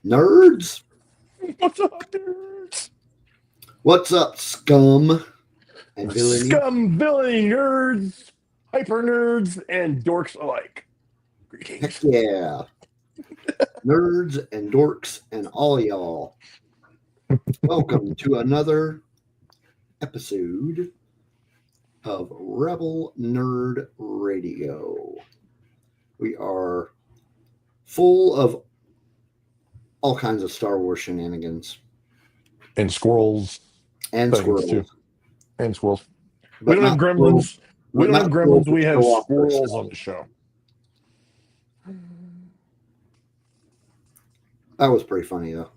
Nerds? What's up, nerds? What's up, scum and villainy? Scum, villainy, nerds, hyper nerds, and dorks alike. Heck Greetings. yeah. Nerds and dorks and all y'all. Welcome to another episode of Rebel Nerd Radio. We are full of all kinds of Star Wars shenanigans. And squirrels. And Things, squirrels. too. And squirrels. But we don't have gremlins. We don't have gremlins. We have squirrels on the show. That was pretty funny, though.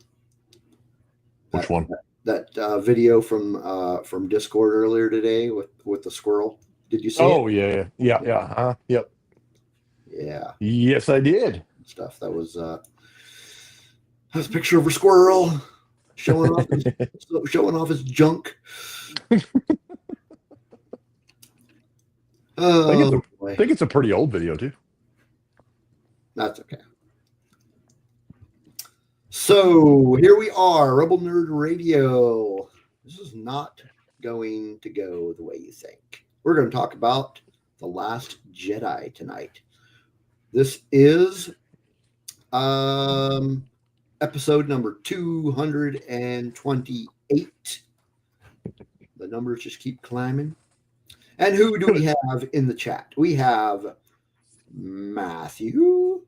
Which one? That video from Discord earlier today with the squirrel. Did you see it? Oh, yeah. Yep. Yeah. Yes, I did. Stuff. That was a picture of a squirrel showing off his junk. I think it's a pretty old video, too. That's okay. So here we are, Rebel Nerd Radio. This is not going to go the way you think. We're going to talk about The Last Jedi tonight. This is episode number 228. The numbers just keep climbing. And who do we have in the chat? We have Matthew.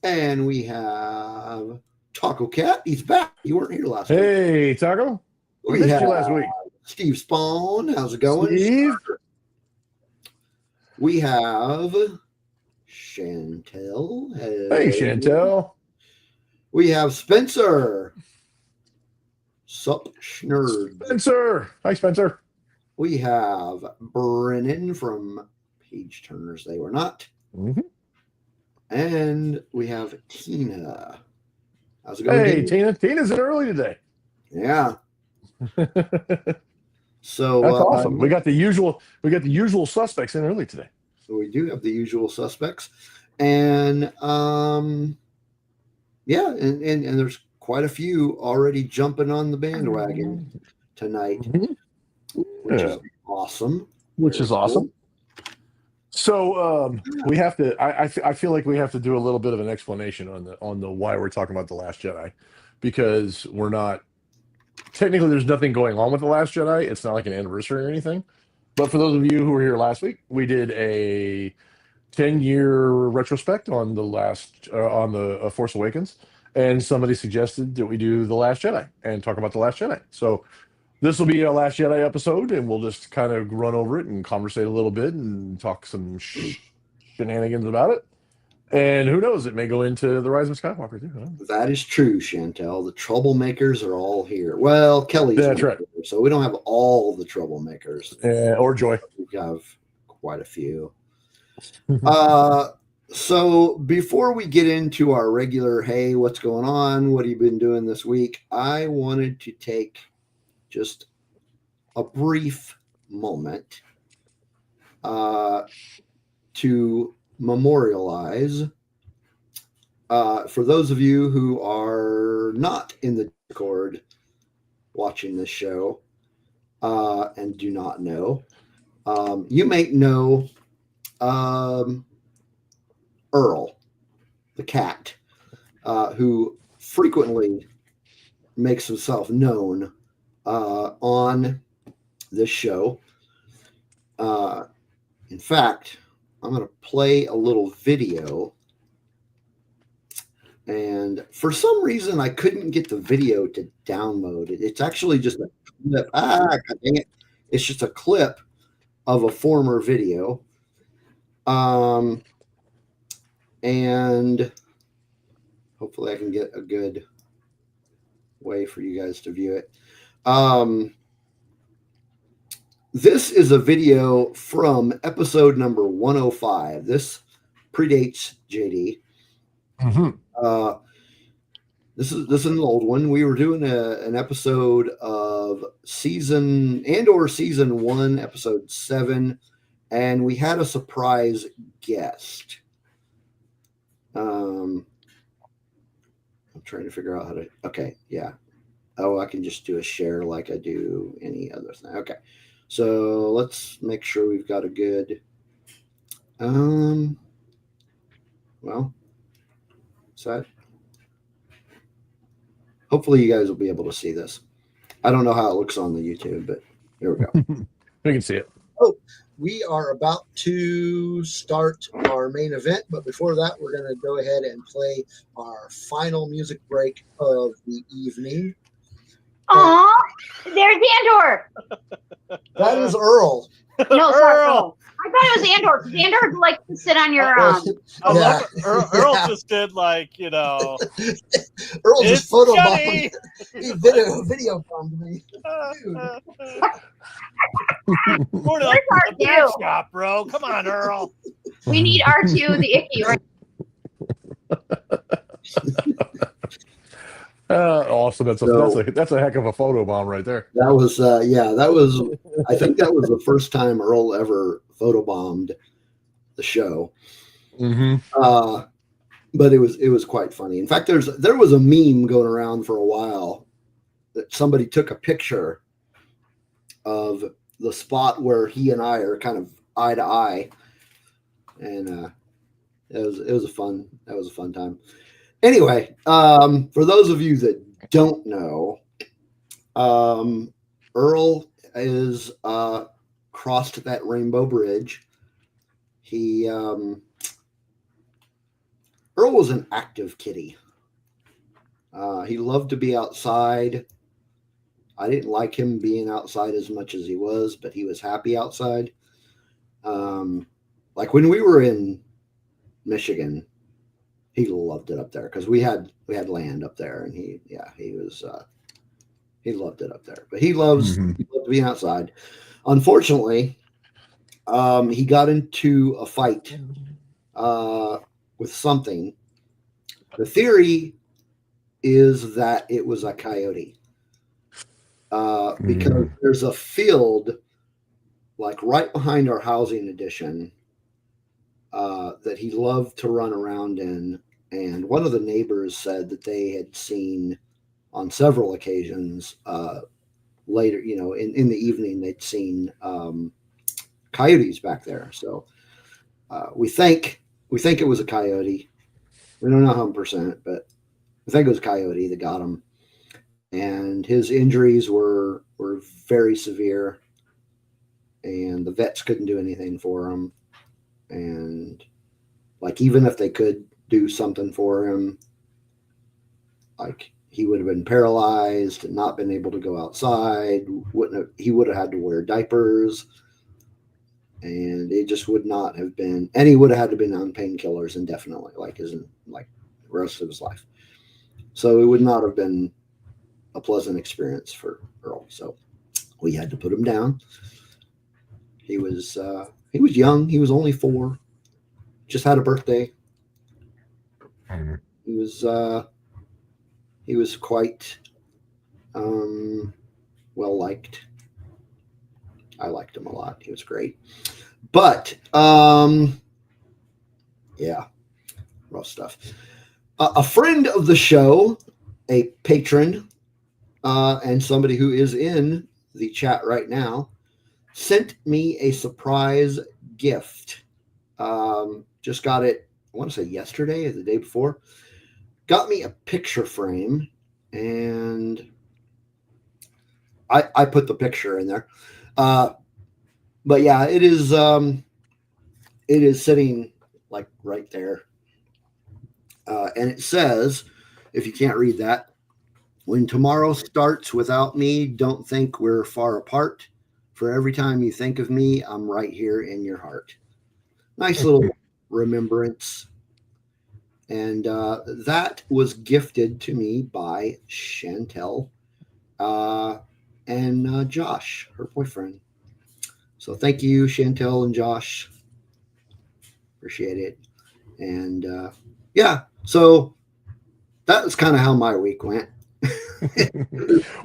And we have Taco Cat. He's back. You weren't here last week. Hey, Taco. We missed you last week. Steve Spawn. How's it going? Steve. We have Chantel. Hey, Chantel. We have Spencer. Sup, Schnerd. Spencer. Hi, Spencer. We have Brennan from Page Turners. They were not. Mm-hmm. And we have Tina. How's it going? Hey, Tina. Tina's in early today. Yeah. So that's awesome. We got the usual suspects in early today. So we do have the usual suspects. And and there's quite a few already jumping on the bandwagon tonight. Mm-hmm. Which is awesome. Awesome. So we have to. I feel like we have to do a little bit of an explanation on the why we're talking about The Last Jedi, because we're not technically, there's nothing going on with The Last Jedi. It's not like an anniversary or anything. But for those of you who were here last week, we did a 10-year retrospect on the Force Awakens, and somebody suggested that we do The Last Jedi and talk about The Last Jedi. So this will be a Last Jedi episode, and we'll just kind of run over it and conversate a little bit and talk some shenanigans about it. And who knows, it may go into The Rise of Skywalker, too. Huh? That is true, Chantel. The troublemakers are all here. Well, Kelly's That's right. Here, so we don't have all the troublemakers. Or Joy. We have quite a few. So before we get into our regular, hey, what's going on? What have you been doing this week? I wanted to take just a brief moment to memorialize, for those of you who are not in the Discord watching this show and do not know, you may know Earl, the cat, who frequently makes himself known on this show. In fact, I'm going to play a little video, and for some reason I couldn't get the video to download it. It's actually just a clip. God dang it. It's just a clip of a former video. And hopefully I can get a good way for you guys to view it. This is a video from episode number 105. This predates JD. Mm-hmm. This is an old one. We were doing an episode of season 1, episode 7, and we had a surprise guest. trying to figure out how to. Okay, yeah. Oh, I can just do a share like I do any other thing. Okay, so let's make sure we've got a good. Well, so hopefully you guys will be able to see this. I don't know how it looks on the YouTube, but here we go. We can see it. Oh, we are about to start our main event, but before that, we're going to go ahead and play our final music break of the evening. Aw, there's Andor. That is Earl. No, sorry, Earl. I thought it was Andor because Andor likes to sit on your I love it. Earl just did Earl just photo bombed. Johnny! He video bombed me. Go to the bed shop, bro. Come on, Earl. We need R2, the icky, right? Awesome. That's a heck of a photo bomb right there. That was I think that was the first time Earl ever photobombed the show. Mm-hmm. But it was quite funny. In fact, there was a meme going around for a while that somebody took a picture of the spot where he and I are kind of eye to eye, and it was a fun time. Anyway, for those of you that don't know, Earl is crossed that rainbow bridge. Earl was an active kitty. He loved to be outside. I didn't like him being outside as much as he was, but he was happy outside. Like when we were in Michigan, he loved it up there because we had land up there, and he loved it up there. But he loved being outside. Unfortunately, he got into a fight with something. The theory is that it was a coyote, because there's a field like right behind our housing addition that he loved to run around in. And one of the neighbors said that they had seen on several occasions later, in the evening, they'd seen coyotes back there. So we think it was a coyote. We don't know 100%, but we think it was a coyote that got him. And his injuries were very severe, and the vets couldn't do anything for him. And like, even if they could do something for him, like he would have been paralyzed and not been able to go outside. He would have had to wear diapers, and it just would not have been, and he would have had to been on painkillers indefinitely, like the rest of his life. So it would not have been a pleasant experience for Earl. So we had to put him down. He was young. He was only 4. Just had a birthday. He was quite well liked. I liked him a lot. He was great. But yeah, rough stuff. A friend of the show, a patron, and somebody who is in the chat right now, sent me a surprise gift. Just got it, I want to say yesterday or the day before. Got me a picture frame, and I put the picture in there. But yeah, it is sitting like right there. And it says, if you can't read that, when tomorrow starts without me, don't think we're far apart. For every time you think of me, I'm right here in your heart. Nice little remembrance. And that was gifted to me by Chantel and Josh, her boyfriend. So thank you, Chantel and Josh. Appreciate it. And yeah, so that was kind of how my week went.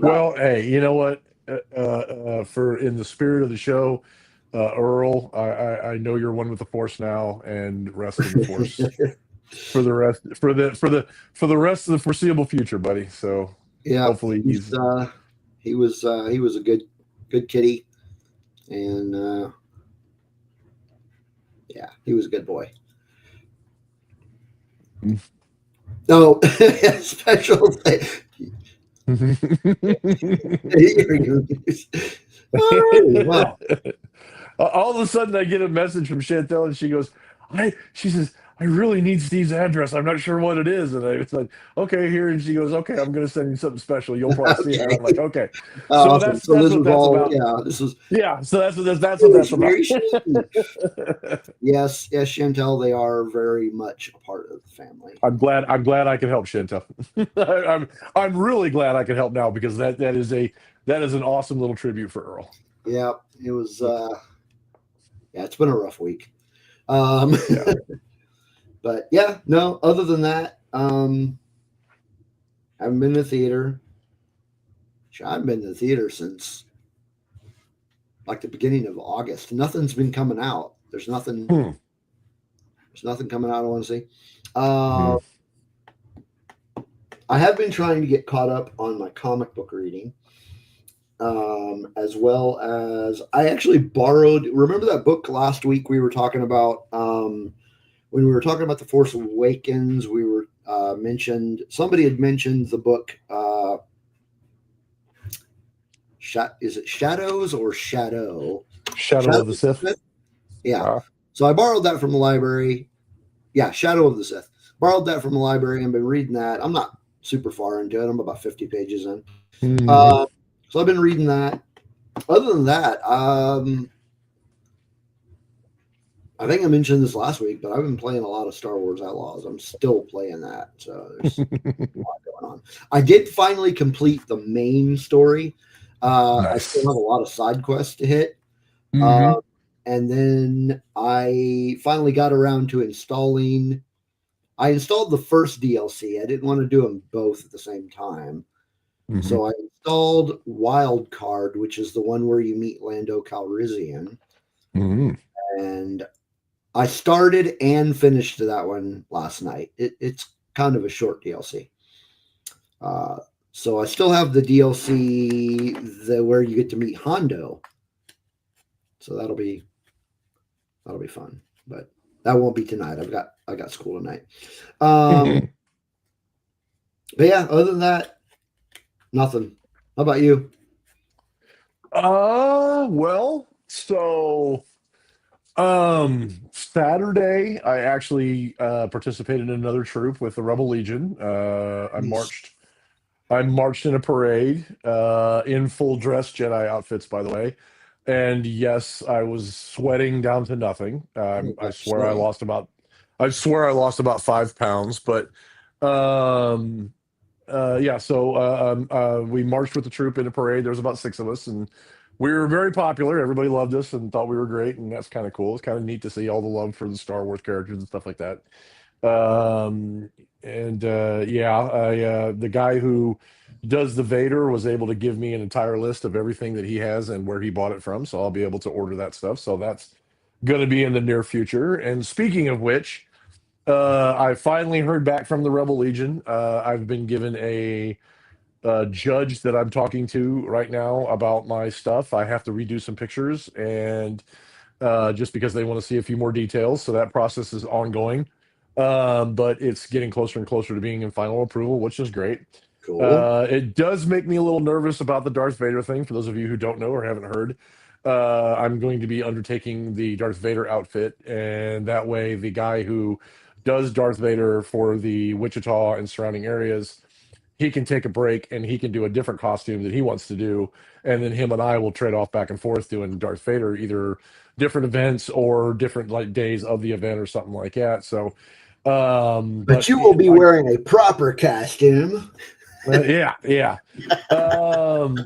Well, hey, you know what? For in the spirit of the show, Earl, I know you're one with the Force now, and rest in the Force. for the rest for the rest of the foreseeable future, buddy. So Yeah, hopefully he's he was a good kitty, and yeah, he was a good boy. Oh, special thank wow. All of a sudden, I get a message from Chantel, and she goes, she says, I really need Steve's address. I'm not sure what it is. And I was like, okay, here. And she goes, okay, I'm going to send you something special. You'll probably see it. And I'm like, okay. So Awesome. that's So this what was that's all, about. yeah, this was, Yeah. So that's what that's very about. Yes, Chantel, they are very much a part of the family. I'm glad I can help, Chantel. I'm really glad I can help now, because that is an awesome little tribute for Earl. Yeah, it was. Yeah, it's been a rough week. Yeah. But yeah, no. Other than that, I haven't been to the theater. I haven't been to the theater since like the beginning of August. Nothing's been coming out. There's nothing. There's nothing coming out I want to see. I have been trying to get caught up on my comic book reading. As well as I actually borrowed. Remember that book last week we were talking about when we were talking about the Force Awakens? We were somebody had mentioned the book. Is it Shadows or Shadow? Shadow of the Sith. Yeah. So I borrowed that from the library. Yeah, Shadow of the Sith. Borrowed that from the library and been reading that. I'm not super far into it. I'm about 50 pages in. So I've been reading that. Other than that, I think I mentioned this last week, but I've been playing a lot of Star Wars Outlaws. I'm still playing that. So there's a lot going on. I did finally complete the main story. Nice. I still have a lot of side quests to hit. And then I finally got around to installing. I installed the first DLC. I didn't want to do them both at the same time. So I installed Wild Card, which is the one where you meet Lando Calrissian. And I started and finished that one last night. It's kind of a short DLC. So I still have the DLC where you get to meet Hondo. So that'll be fun. But that won't be tonight. I got school tonight. But yeah, other than that, nothing. How about you? Well, so Saturday I actually participated in another troop with the Rebel Legion. I marched in a parade in full dress Jedi outfits, by the way. And yes, I was sweating down to nothing. I swear I lost about 5 pounds, but yeah, so we marched with the troop in a parade. There was about 6 of us, and we were very popular. Everybody loved us and thought we were great, and that's kind of cool. It's kind of neat to see all the love for the Star Wars characters and stuff like that. The guy who does the Vader was able to give me an entire list of everything that he has and where he bought it from, so I'll be able to order that stuff. So that's going to be in the near future. And speaking of which, I finally heard back from the Rebel Legion. I've been given a judge that I'm talking to right now about my stuff. I have to redo some pictures, and just because they want to see a few more details. So that process is ongoing. But it's getting closer and closer to being in final approval, which is great. Cool. It does make me a little nervous about the Darth Vader thing. For those of you who don't know or haven't heard, I'm going to be undertaking the Darth Vader outfit, and that way the guy who does Darth Vader for the Wichita and surrounding areas, he can take a break and he can do a different costume that he wants to do, and then him and I will trade off back and forth doing Darth Vader, either different events or different like days of the event or something like that. So but you will be wearing a proper costume. Yeah.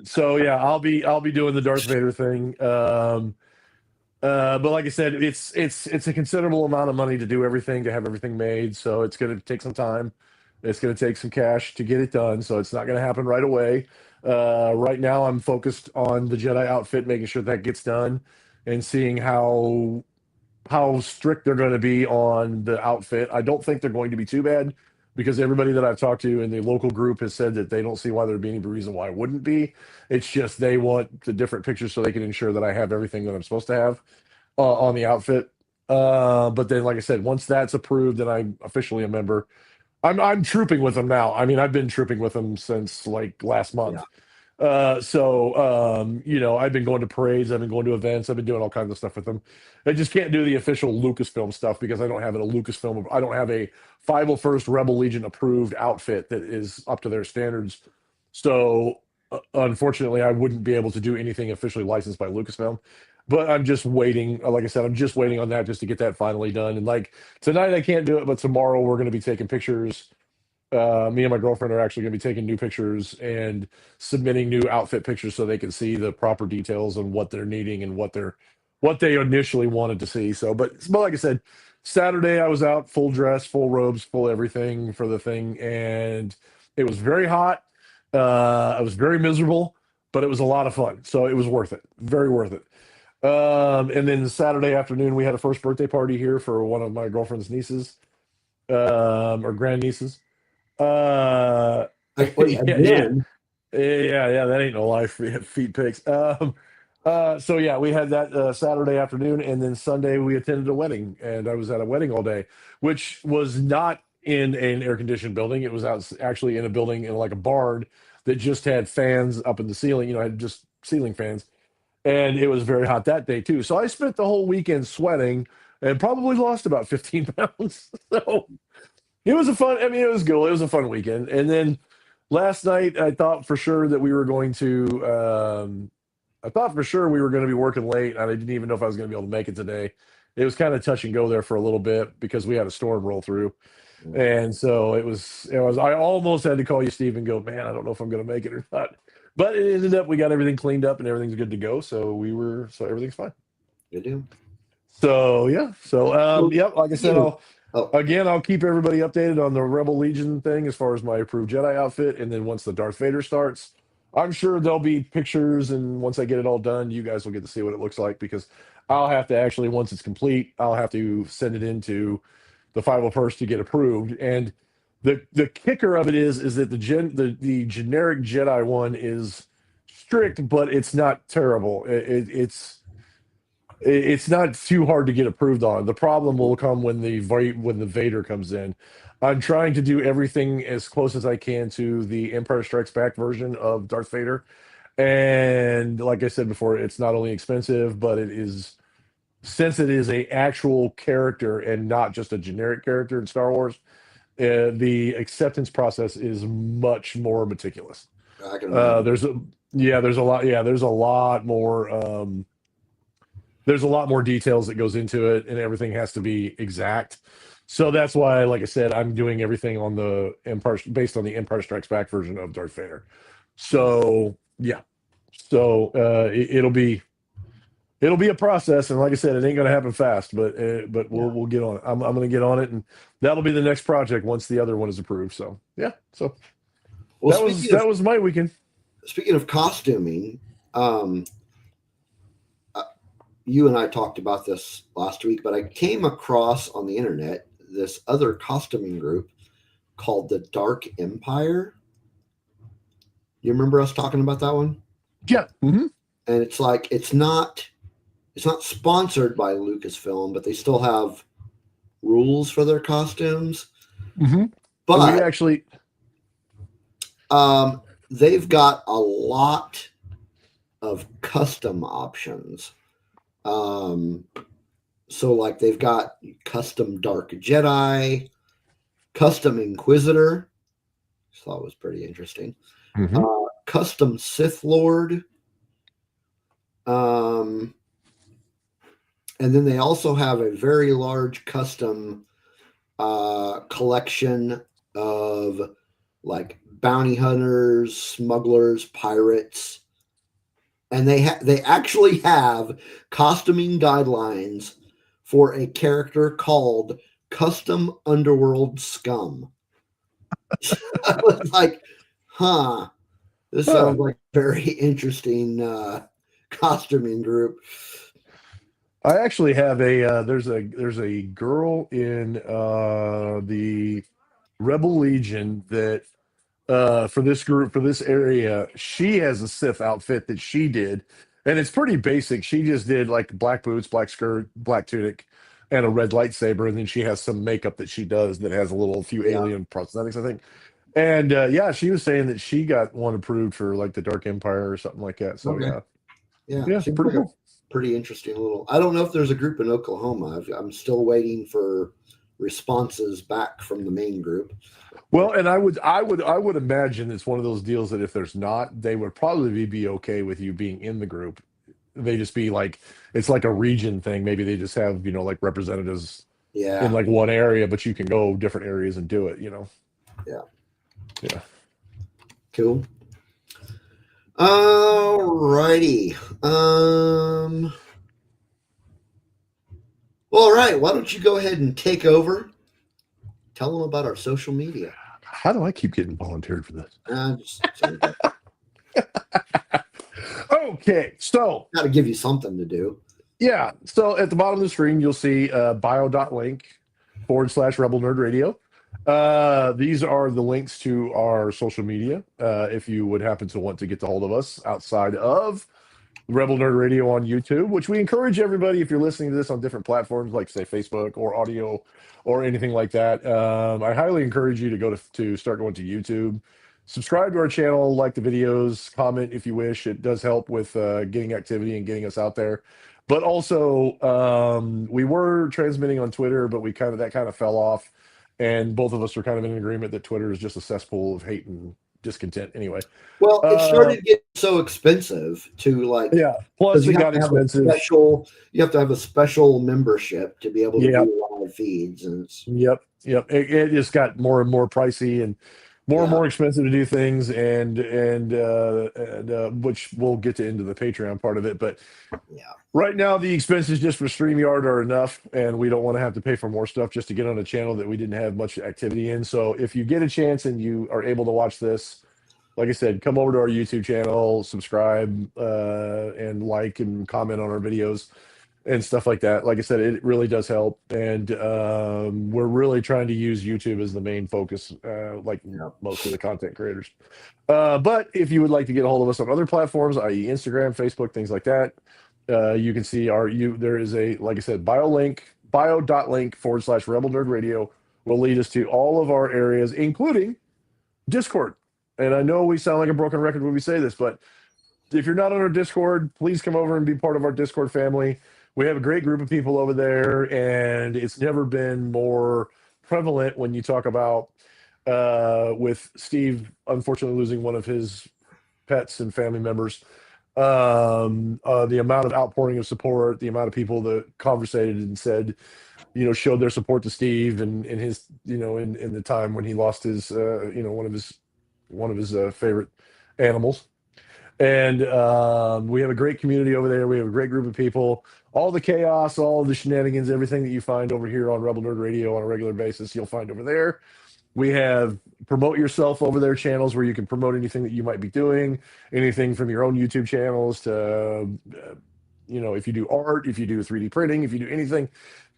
So yeah, I'll be doing the Darth Vader thing. But like I said, it's a considerable amount of money to do everything, to have everything made. So it's going to take some time. It's going to take some cash to get it done. So it's not going to happen right away. Right now, I'm focused on the Jedi outfit, making sure that gets done, and seeing how how strict they're going to be on the outfit. I don't think they're going to be too bad because everybody that I've talked to in the local group has said that they don't see why there'd be any reason why it wouldn't be. It's just they want the different pictures so they can ensure that I have everything that I'm supposed to have on the outfit. But then, like I said, once that's approved and I'm officially a member, I'm trooping with them now. I mean, I've been trooping with them since like last month. I've been going to parades, I've been going to events, I've been doing all kinds of stuff with them. I just can't do the official Lucasfilm stuff because I don't have I don't have a 501st Rebel Legion approved outfit that is up to their standards. So unfortunately, I wouldn't be able to do anything officially licensed by Lucasfilm. But I'm just waiting. Like I said, I'm just waiting on that just to get that finally done. And like tonight, I can't do it, but tomorrow we're going to be taking pictures. Me and my girlfriend are actually going to be taking new pictures and submitting new outfit pictures so they can see the proper details on what they're needing and what they initially wanted to see. So, but like I said, Saturday I was out full dress, full robes, full everything for the thing, and it was very hot. I was very miserable, but it was a lot of fun, so it was worth it, very worth it. And then Saturday afternoon we had a first birthday party here for one of my girlfriend's nieces, or grandnieces. Yeah, Again, yeah, that ain't no life. Feet pics. So yeah, we had that Saturday afternoon, and then Sunday we attended a wedding, and I was at a wedding all day, which was not in an air conditioned building. It was actually in a building in like a barn that just had fans up in the ceiling. Had just ceiling fans, and it was very hot that day too. So I spent the whole weekend sweating and probably lost about 15 pounds. So it was it was good. It was a fun weekend. And then last night, I thought for sure that we were going to, I thought for sure we were going to be working late. And I didn't even know if I was going to be able to make it today. It was kind of touch and go there for a little bit because we had a storm roll through. And so I almost had to call you, Steve, and go, man, I don't know if I'm going to make it or not. But it ended up, we got everything cleaned up and everything's good to go. So everything's fine. Good deal. So, yeah. So, yep, like I said, Oh, I'll keep everybody updated on the Rebel Legion thing as far as my approved Jedi outfit. And then once the Darth Vader starts, I'm sure there'll be pictures. And once I get it all done, you guys will get to see what it looks like because I'll have to actually, once it's complete, I'll have to send it into the 501st to get approved. And the kicker of it is that the generic Jedi one is strict, but it's not terrible. It's not too hard to get approved on. The problem will come when the Vader comes in. I'm trying to do everything as close as I can to the Empire Strikes Back version of Darth Vader. And like I said before, it's not only expensive, but since it is a actual character and not just a generic character in Star Wars, the acceptance process is much more meticulous. I can imagine. There's a lot more. There's a lot more details that goes into it, and everything has to be exact. So that's why, like I said, I'm doing everything on the based on the Empire Strikes Back version of Darth Vader. So yeah, so it'll be a process, and like I said, it ain't gonna happen fast, but we'll get on it. I'm gonna get on it, and that'll be the next project once the other one is approved. So yeah, so that was my weekend. Speaking of costuming, you and I talked about this last week, but I came across on the internet this other costuming group called the Dark Empire. You remember us talking about that one? Yeah. Mm-hmm. And it's like it's not sponsored by Lucasfilm, but they still have rules for their costumes. Mm-hmm. But we actually they've got a lot of custom options. So like they've got custom Dark Jedi, custom Inquisitor, which I thought was pretty interesting. Mm-hmm. Custom Sith Lord. And then they also have a very large custom collection of like bounty hunters, smugglers, pirates. And they actually have costuming guidelines for a character called Custom Underworld Scum. I was like, this sounds like a very interesting costuming group. I actually have a there's a girl in the Rebel Legion that for this group for this area, she has a Sith outfit that she did, and it's pretty basic. She just did like black boots, black skirt, black tunic, and a red lightsaber, and then she has some makeup that she does that has a few Yeah. alien prosthetics, I think. And yeah, she was saying that she got one approved for like the Dark Empire or something like that. So Okay. yeah, Yeah. pretty like cool. Pretty interesting little. I don't know if there's a group in Oklahoma. I'm still waiting for responses back from the main group. Well, and I would imagine it's one of those deals that if there's not, they would probably be okay with you being in the group. They just be like it's like a region thing. Maybe they just have, like representatives Yeah. in like one area, but you can go different areas and do it, Yeah. Yeah. Cool. Alrighty. Well, all right. Why don't you go ahead and take over? Tell them about our social media. How do I keep getting volunteered for this? Okay, so Got to give you something to do. yeah, so at the bottom of the screen, you'll see bio.link/Rebel Nerd Radio. These are the links to our social media. If you would happen to want to get a hold of us outside of Rebel Nerd Radio on YouTube, which we encourage everybody, if you're listening to this on different platforms like say Facebook or audio or anything like that, I highly encourage you to go to start going to YouTube, subscribe to our channel, like the videos, comment if you wish. It does help with getting activity and getting us out there. But also, we were transmitting on Twitter, but that kind of fell off, and both of us are kind of in agreement that Twitter is just a cesspool of hate and discontent. Anyway, well, it started getting so expensive to like. Yeah. Plus, it got expensive. You have to have a special membership to be able to do live feeds, and Yep. It just got more and more pricey and more expensive to do things, and which we'll get into the Patreon part of it. But right now the expenses just for StreamYard are enough, and we don't want to have to pay for more stuff just to get on a channel that we didn't have much activity in. So if you get a chance and you are able to watch this, like I said, come over to our YouTube channel, subscribe, and like and comment on our videos and stuff like that. Like I said, it really does help. And we're really trying to use YouTube as the main focus, most of the content creators. But if you would like to get a hold of us on other platforms, i.e. Instagram, Facebook, things like that, you can see there is a, like I said, bio.link/Rebel Nerd Radio will lead us to all of our areas, including Discord. And I know we sound like a broken record when we say this, but if you're not on our Discord, please come over and be part of our Discord family. We have a great group of people over there, and it's never been more prevalent when you talk about with Steve unfortunately losing one of his pets and family members, the amount of outpouring of support, the amount of people that conversated and said, showed their support to Steve and his, in the time when he lost his, one of his favorite animals. And we have a great community over there. We have a great group of people. All the chaos, all the shenanigans, everything that you find over here on Rebel Nerd Radio on a regular basis, you'll find over there. We have promote yourself over there channels where you can promote anything that you might be doing, anything from your own YouTube channels to, if you do art, if you do 3D printing, if you do anything,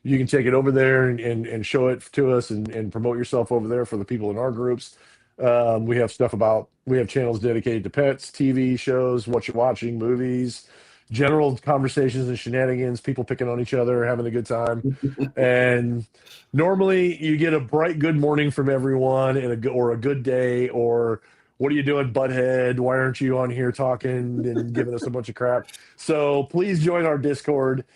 you can take it over there and show it to us and promote yourself over there for the people in our groups. We have channels dedicated to pets, TV shows, what you're watching, movies, general conversations and shenanigans, people picking on each other, having a good time. And normally you get a bright good morning from everyone or a good day, or what are you doing, butthead? Why aren't you on here talking and giving us a bunch of crap? So please join our Discord.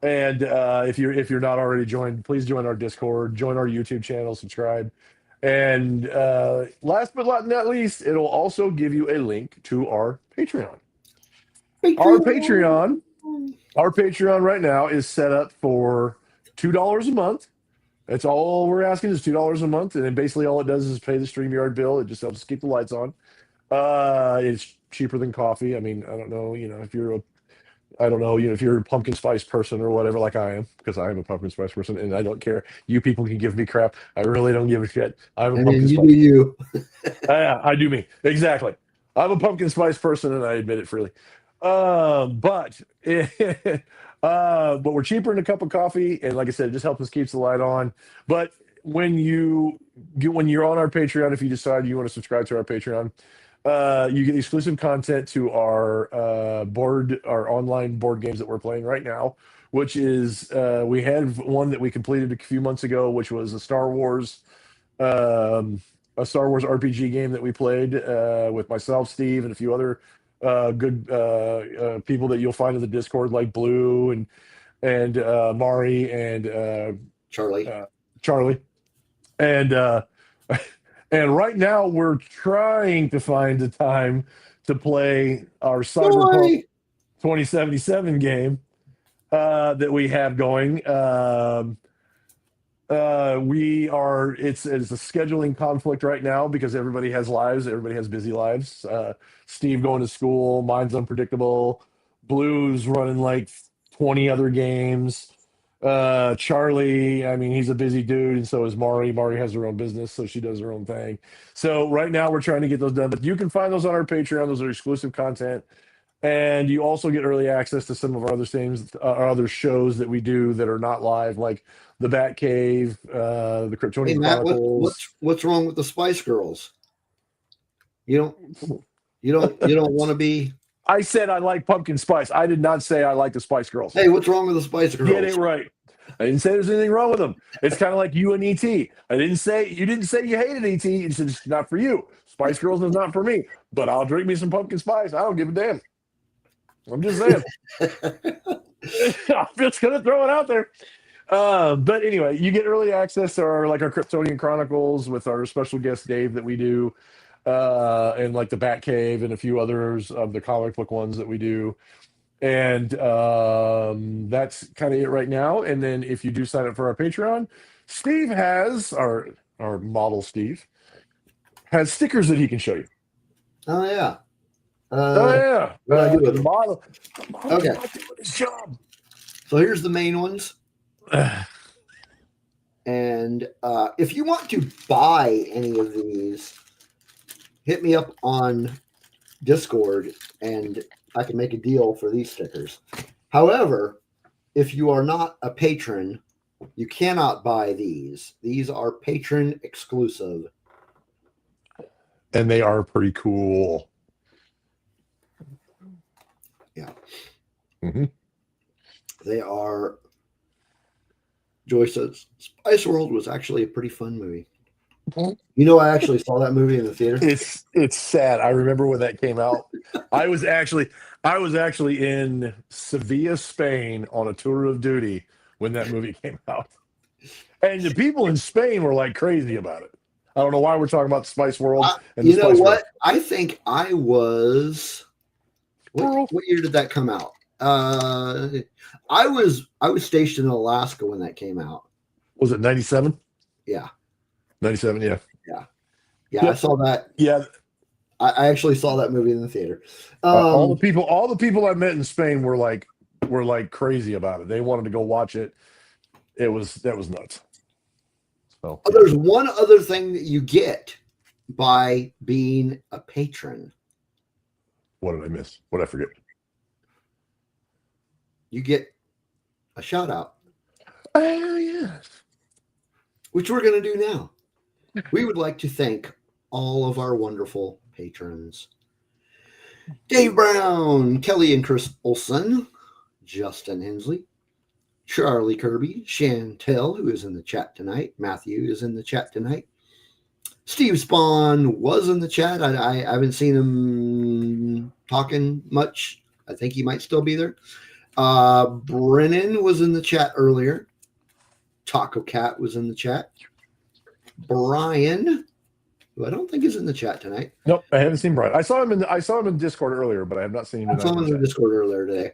And if you're not already joined, please join our Discord, join our YouTube channel, subscribe. And last but not least, it'll also give you a link to our Patreon. Our Patreon right now is set up for $2 a month. That's all we're asking is $2 a month, and then basically all it does is pay the StreamYard bill. It just helps us keep the lights on. It's cheaper than coffee. I mean, I don't know, if you're a pumpkin spice person or whatever, like I am, because I am a pumpkin spice person, and I don't care. You people can give me crap. I really don't give a shit. I'm a pumpkin spice. You. Yeah, I do me. Exactly. I'm a pumpkin spice person, and I admit it freely. But but we're cheaper than a cup of coffee, and like I said, it just helps us keeps the light on. But when you're on our Patreon, if you decide you want to subscribe to our Patreon, you get exclusive content to our online board games that we're playing right now, which is we had one that we completed a few months ago, which was a Star Wars RPG game that we played with myself, Steve, and a few other good people that you'll find in the Discord, like Blue and Mari and Charlie. Charlie. And and right now we're trying to find the time to play our Cyberpunk 2077 game that we have going. It's a scheduling conflict right now because everybody has lives, everybody has busy lives. Steve going to school, mine's unpredictable. Blue's running like 20 other games. Charlie, I mean, he's a busy dude, and so is Mari. Mari has her own business, so she does her own thing. So right now we're trying to get those done, but you can find those on our Patreon. Those are exclusive content. And you also get early access to some of our other things, our other shows that we do that are not live, like the Bat Cave, the Kryptonian Hey Matt, Chronicles. what's wrong with the Spice Girls? You don't want to be. I said I like pumpkin spice. I did not say I like the Spice Girls. Hey, what's wrong with the Spice Girls? Get it right. I didn't say there's anything wrong with them. It's kind of like you and ET. You didn't say you hated ET. You said it's not for you. Spice Girls is not for me. But I'll drink me some pumpkin spice. I don't give a damn. I'm just saying. I'm just gonna throw it out there. But anyway, you get early access to our Kryptonian Chronicles with our special guest Dave that we do, and like the Bat Cave and a few others of the comic book ones that we do. And that's kind of it right now. And then if you do sign up for our Patreon, Steve has our model Steve has stickers that he can show you. Oh yeah. What do I do with the model? Okay. His job. So here's the main ones. And if you want to buy any of these, hit me up on Discord and I can make a deal for these stickers. However, if you are not a patron, you cannot buy these. These are patron exclusive. And they are pretty cool. Yeah. Mm-hmm. They are. Joy says Spice World was actually a pretty fun movie. You know, I actually saw that movie in the theater. It's sad. I remember when that came out. I was actually in Sevilla, Spain on a tour of duty when that movie came out. And the people in Spain were like crazy about it. I don't know why we're talking about the Spice World and the you know Spice what? World. I think I was what year did that come out? I was stationed in Alaska when that came out. Was it 97? Yeah. 97, yeah. Yeah. Yep. I saw that. Yeah. I actually saw that movie in the theater. All the people I met in Spain were like crazy about it. They wanted to go watch it. That was nuts. So there's one other thing that you get by being a patron. What did I miss? What did I forget? You get a shout out. Oh yes. Which we're going to do now. We would like to thank all of our wonderful patrons. Dave Brown, Kelly and Chris Olson, Justin Hensley, Charlie Kirby, Chantel, who is in the chat tonight. Matthew is in the chat tonight. Steve Spawn was in the chat. I haven't seen him talking much. I think he might still be there. Brennan was in the chat earlier. Taco Cat was in the chat. Brian, who I don't think is in the chat tonight. Nope, I haven't seen Brian. I saw him in Discord earlier, but I have not seen him. I saw him in the Discord earlier today.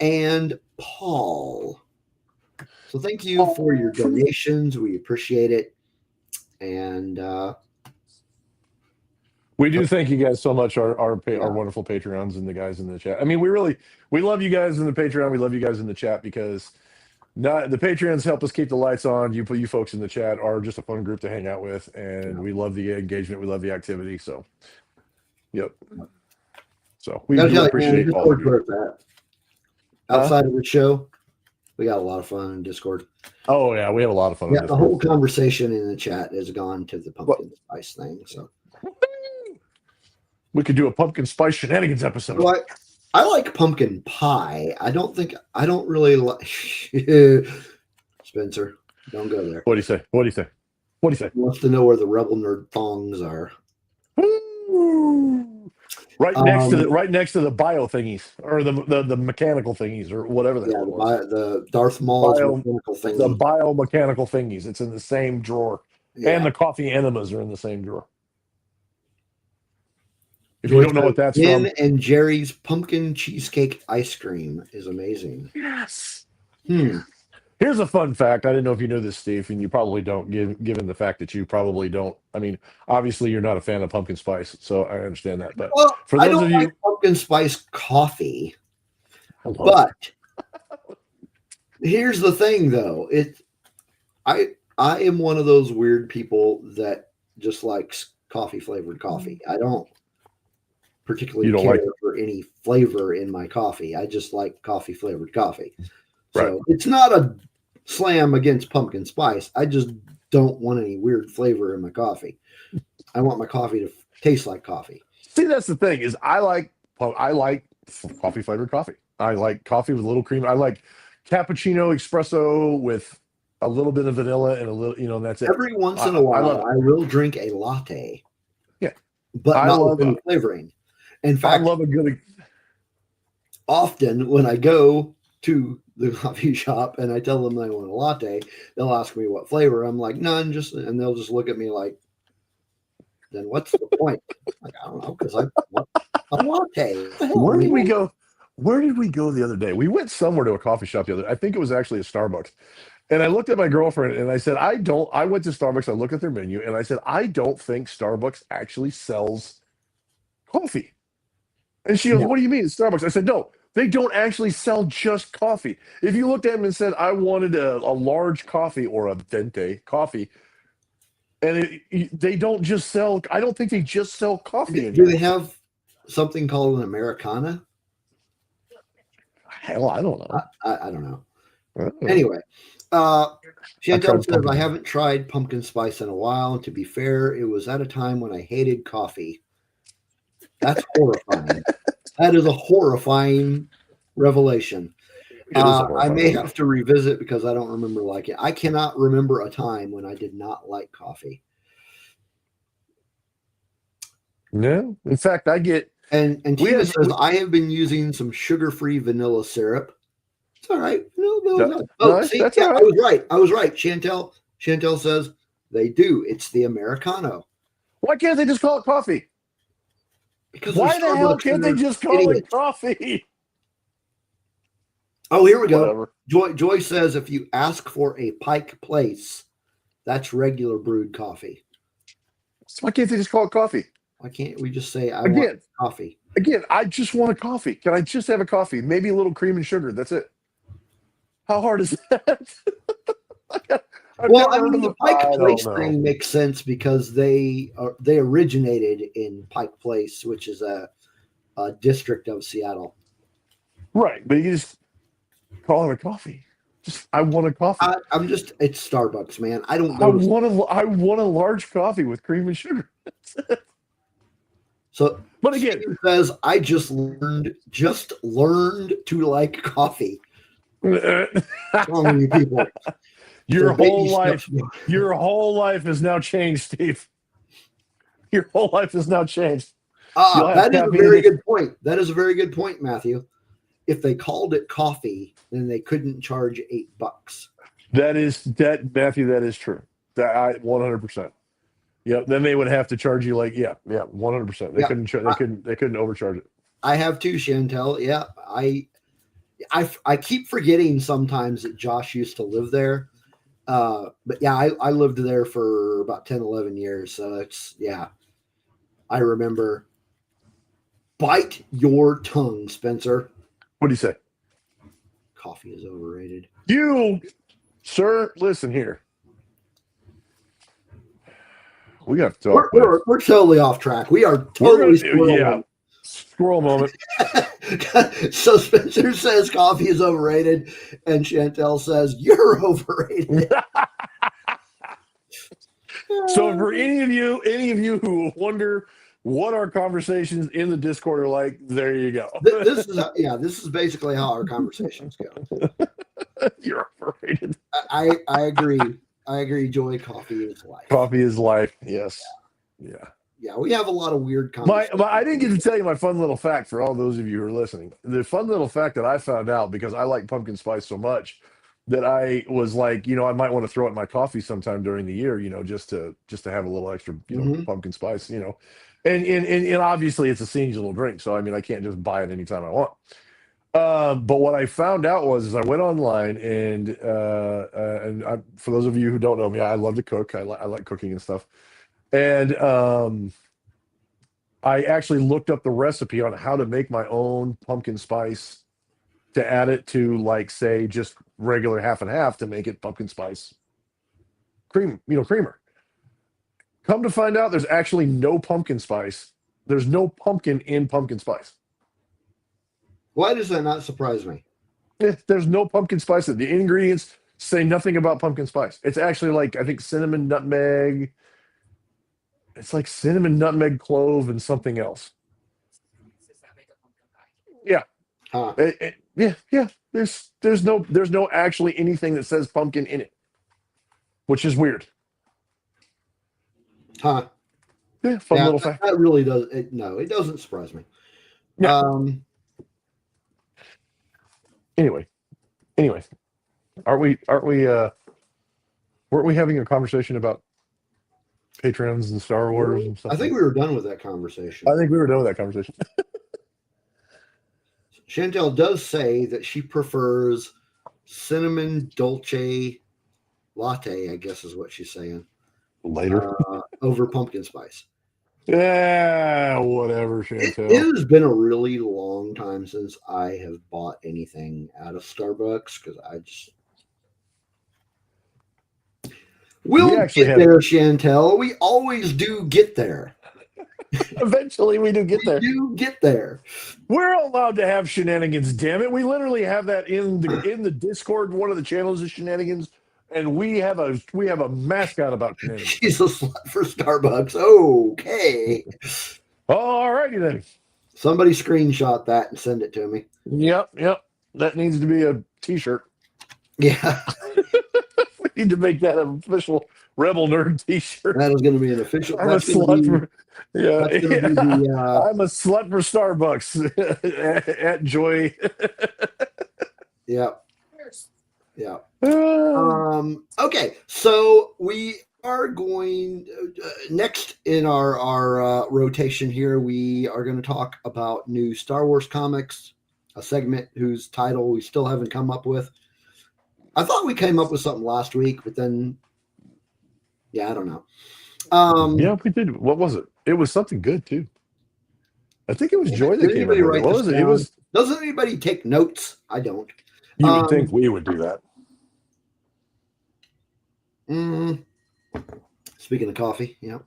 And Paul. So thank you for your donations. We appreciate it. And we do thank you guys so much, our wonderful Patreons and the guys in the chat. I mean, we love you guys in the Patreon. We love you guys in the chat because the Patreons help us keep the lights on. You folks in the chat are just a fun group to hang out with, and we love the engagement. We love the activity. So, yep. So we Gotta do tell you, appreciate man, all of Discord's you. where it's at. Outside of the show, we got a lot of fun in Discord. Oh yeah, we have a lot of fun. Yeah, on the Discord. whole conversation in the chat has gone to the pumpkin spice thing. So we could do a pumpkin spice shenanigans episode. so I like pumpkin pie. I don't really like Spencer. Don't go there. What do you say? What do you say? What do you say? He wants to know where the Rebel Nerd thongs are. Right next to the bio thingies or the mechanical thingies or whatever the hell it was. The Darth Maul's Bio- mechanical thing. The biomechanical thingies. It's in the same drawer. Yeah. And the coffee enemas are in the same drawer. If you don't know what that's Ben from. and Jerry's pumpkin cheesecake ice cream is amazing. Yes. Here's a fun fact. I didn't know if you knew this, Steve, and you probably don't, given the fact that you probably don't. I mean, obviously, you're not a fan of pumpkin spice, so I understand that. But for those of you, like pumpkin spice coffee. But here's the thing, though. I am one of those weird people that just likes coffee flavored coffee. I don't particularly care for any flavor in my coffee. I just like coffee flavored coffee. So it's not a slam against pumpkin spice. I just don't want any weird flavor in my coffee. I want my coffee to taste like coffee. See, that's the thing is I like coffee flavored coffee. I like coffee with a little cream. I like cappuccino espresso with a little bit of vanilla and a little, that's it. Every once in a while, I will drink a latte. Yeah. But not with any flavoring. In fact, I love a good. Often when I go to the coffee shop and I tell them I want a latte, they'll ask me what flavor. I'm like, none, and they'll just look at me like, then what's the point? Like, I don't know, because I want a latte. Where did we go? Where did we go the other day? We went somewhere to a coffee shop the other day. I think it was actually a Starbucks. And I looked at my girlfriend and I said, I went to Starbucks, I looked at their menu and I said, I don't think Starbucks actually sells coffee. And she goes, what do you mean it's Starbucks? I said, no, they don't actually sell just coffee. If you looked at them and said, I wanted a large coffee or a venti coffee, and they don't just sell, I don't think they just sell coffee. Do they have something called an Americana? Hell, I don't know. I don't know. Anyway, Chantel says, I haven't tried pumpkin spice in a while. To be fair, it was at a time when I hated coffee. That's horrifying. That is a horrifying revelation. I may have to revisit because I don't remember liking it. I cannot remember a time when I did not like coffee. No, in fact, I get. And Tina says, I have been using some sugar-free vanilla syrup. It's all right. That's all right. I was right. Chantel says they do. It's the Americano. Why can't they just call it coffee? Because why the hell can't they just call it coffee? Oh, here we go. Joy says if you ask for a Pike Place, that's regular brewed coffee. So why can't they just call it coffee? Why can't we just say I want coffee? Again, I just want a coffee. Can I just have a coffee? Maybe a little cream and sugar. That's it. How hard is that? The Pike Place thing makes sense because they originated in Pike Place, which is a district of Seattle. Right, but you just call it a coffee. I want a coffee. It's Starbucks, man. I want a large coffee with cream and sugar. So, but again, Steve says I just learned to like coffee. You people. Your whole life has now changed, Steve. Your whole life has now changed. That is a very good point. That is a very good point, Matthew. If they called it coffee, then they couldn't charge $8. Matthew. That is true. That 100%. Yeah. Then they would have to charge you 100%. They couldn't overcharge it. I have too, Chantel. Yeah, I keep forgetting sometimes that Josh used to live there. But yeah, I lived there for about 10, 11 years. So I remember. Bite your tongue, Spencer. What do you say? Coffee is overrated. You, sir, listen here. We got to talk. We're totally off track. We are totally Squirrel moment. So Spencer says coffee is overrated, and Chantel says you're overrated. So for any of you who wonder what our conversations in the Discord are like, there you go. This is basically how our conversations go. You're overrated. I agree. I agree, Joy. Coffee is life. Coffee is life. Yes. Yeah, we have a lot of weird I conversations. didn't get to tell you my fun little fact for all those of you who are listening. The fun little fact that I found out because I like pumpkin spice so much that I was like, I might want to throw it in my coffee sometime during the year, just to have a little extra, pumpkin spice, and obviously it's a seasonal drink, so I mean I can't just buy it anytime I want. But what I found out was I went online and for those of you who don't know me, I love to cook. I like cooking and stuff, and I actually looked up the recipe on how to make my own pumpkin spice to add it to, like, say, just regular half and half to make it pumpkin spice creamer. Come to find out, there's actually no pumpkin spice. There's no pumpkin in pumpkin spice. Why does that not surprise me? There's no pumpkin spice. The ingredients say nothing about pumpkin spice. It's actually like, I think, cinnamon, nutmeg. It's like cinnamon, nutmeg, clove, and something else. Yeah. Huh. Yeah. There's no actually anything that says pumpkin in it, which is weird. Huh. Yeah, fun little fact. That really does. It doesn't surprise me. Yeah. Anyway, weren't we having a conversation about Patreons and Star Wars and stuff? I think we were done with that conversation. I think we were done with that conversation. Chantel does say that she prefers cinnamon dolce latte, I guess is what she's saying. Later. Over pumpkin spice. Yeah, whatever, Chantel. It has been a really long time since I have bought anything out of Starbucks because I just... We'll get there, Chantel. We always do get there. Eventually, we do get there. We do get there. We're allowed to have shenanigans, damn it. We literally have that in the Discord. One of the channels is shenanigans, and we have a mascot about shenanigans. She's a slut for Starbucks. Okay. All righty then. Somebody screenshot that and send it to me. Yep. That needs to be a T-shirt. Yeah. We need to make that an official Rebel Nerd T-shirt. That is going to be an official. I'm a slut for I'm a slut for Starbucks at Joy. Yeah. Okay, so we are going next in our rotation here. We are going to talk about new Star Wars comics, a segment whose title we still haven't come up with. I thought we came up with something last week, but then, I don't know. Yeah, we did. What was it? It was something good too. I think it was Joy that came up with it. What was it? It was. Doesn't anybody take notes? I don't. You would think we would do that. Speaking of coffee, yeah.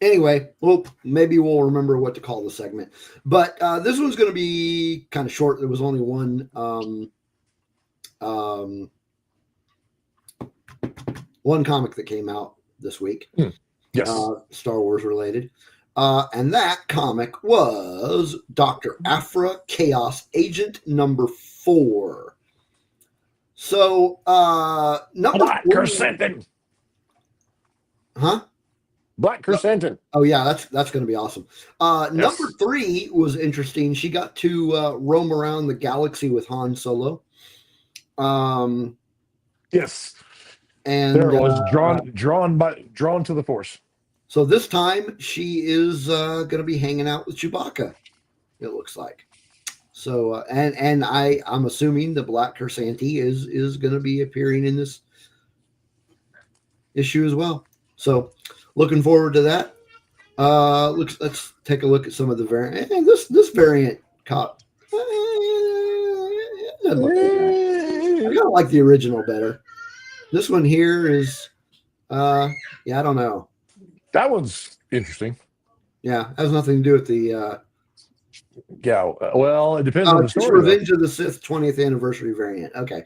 Anyway, well, maybe we'll remember what to call the segment. But this one's going to be kind of short. There was only one comic that came out this week. Yes. Star Wars related. And that comic was Dr. Aphra Chaos Agent number 4. So, number Black Chrysanthemum. Huh? Black Chrysanthemum. Oh yeah, that's going to be awesome. Number 3 was interesting. She got to roam around the galaxy with Han Solo. Yes. And there it was drawn to the Force. So this time she is going to be hanging out with Chewbacca. It looks like. So and I'm assuming the Black Chrysanthemum is going to be appearing in this issue as well. So looking forward to that. Let's take a look at some of the variant. And this variant cop. I kind of like the original better. This one here is, I don't know. That one's interesting. Yeah, has nothing to do with the. Yeah. Well, it depends on the Just story. Revenge of the Sith 20th anniversary variant. Okay.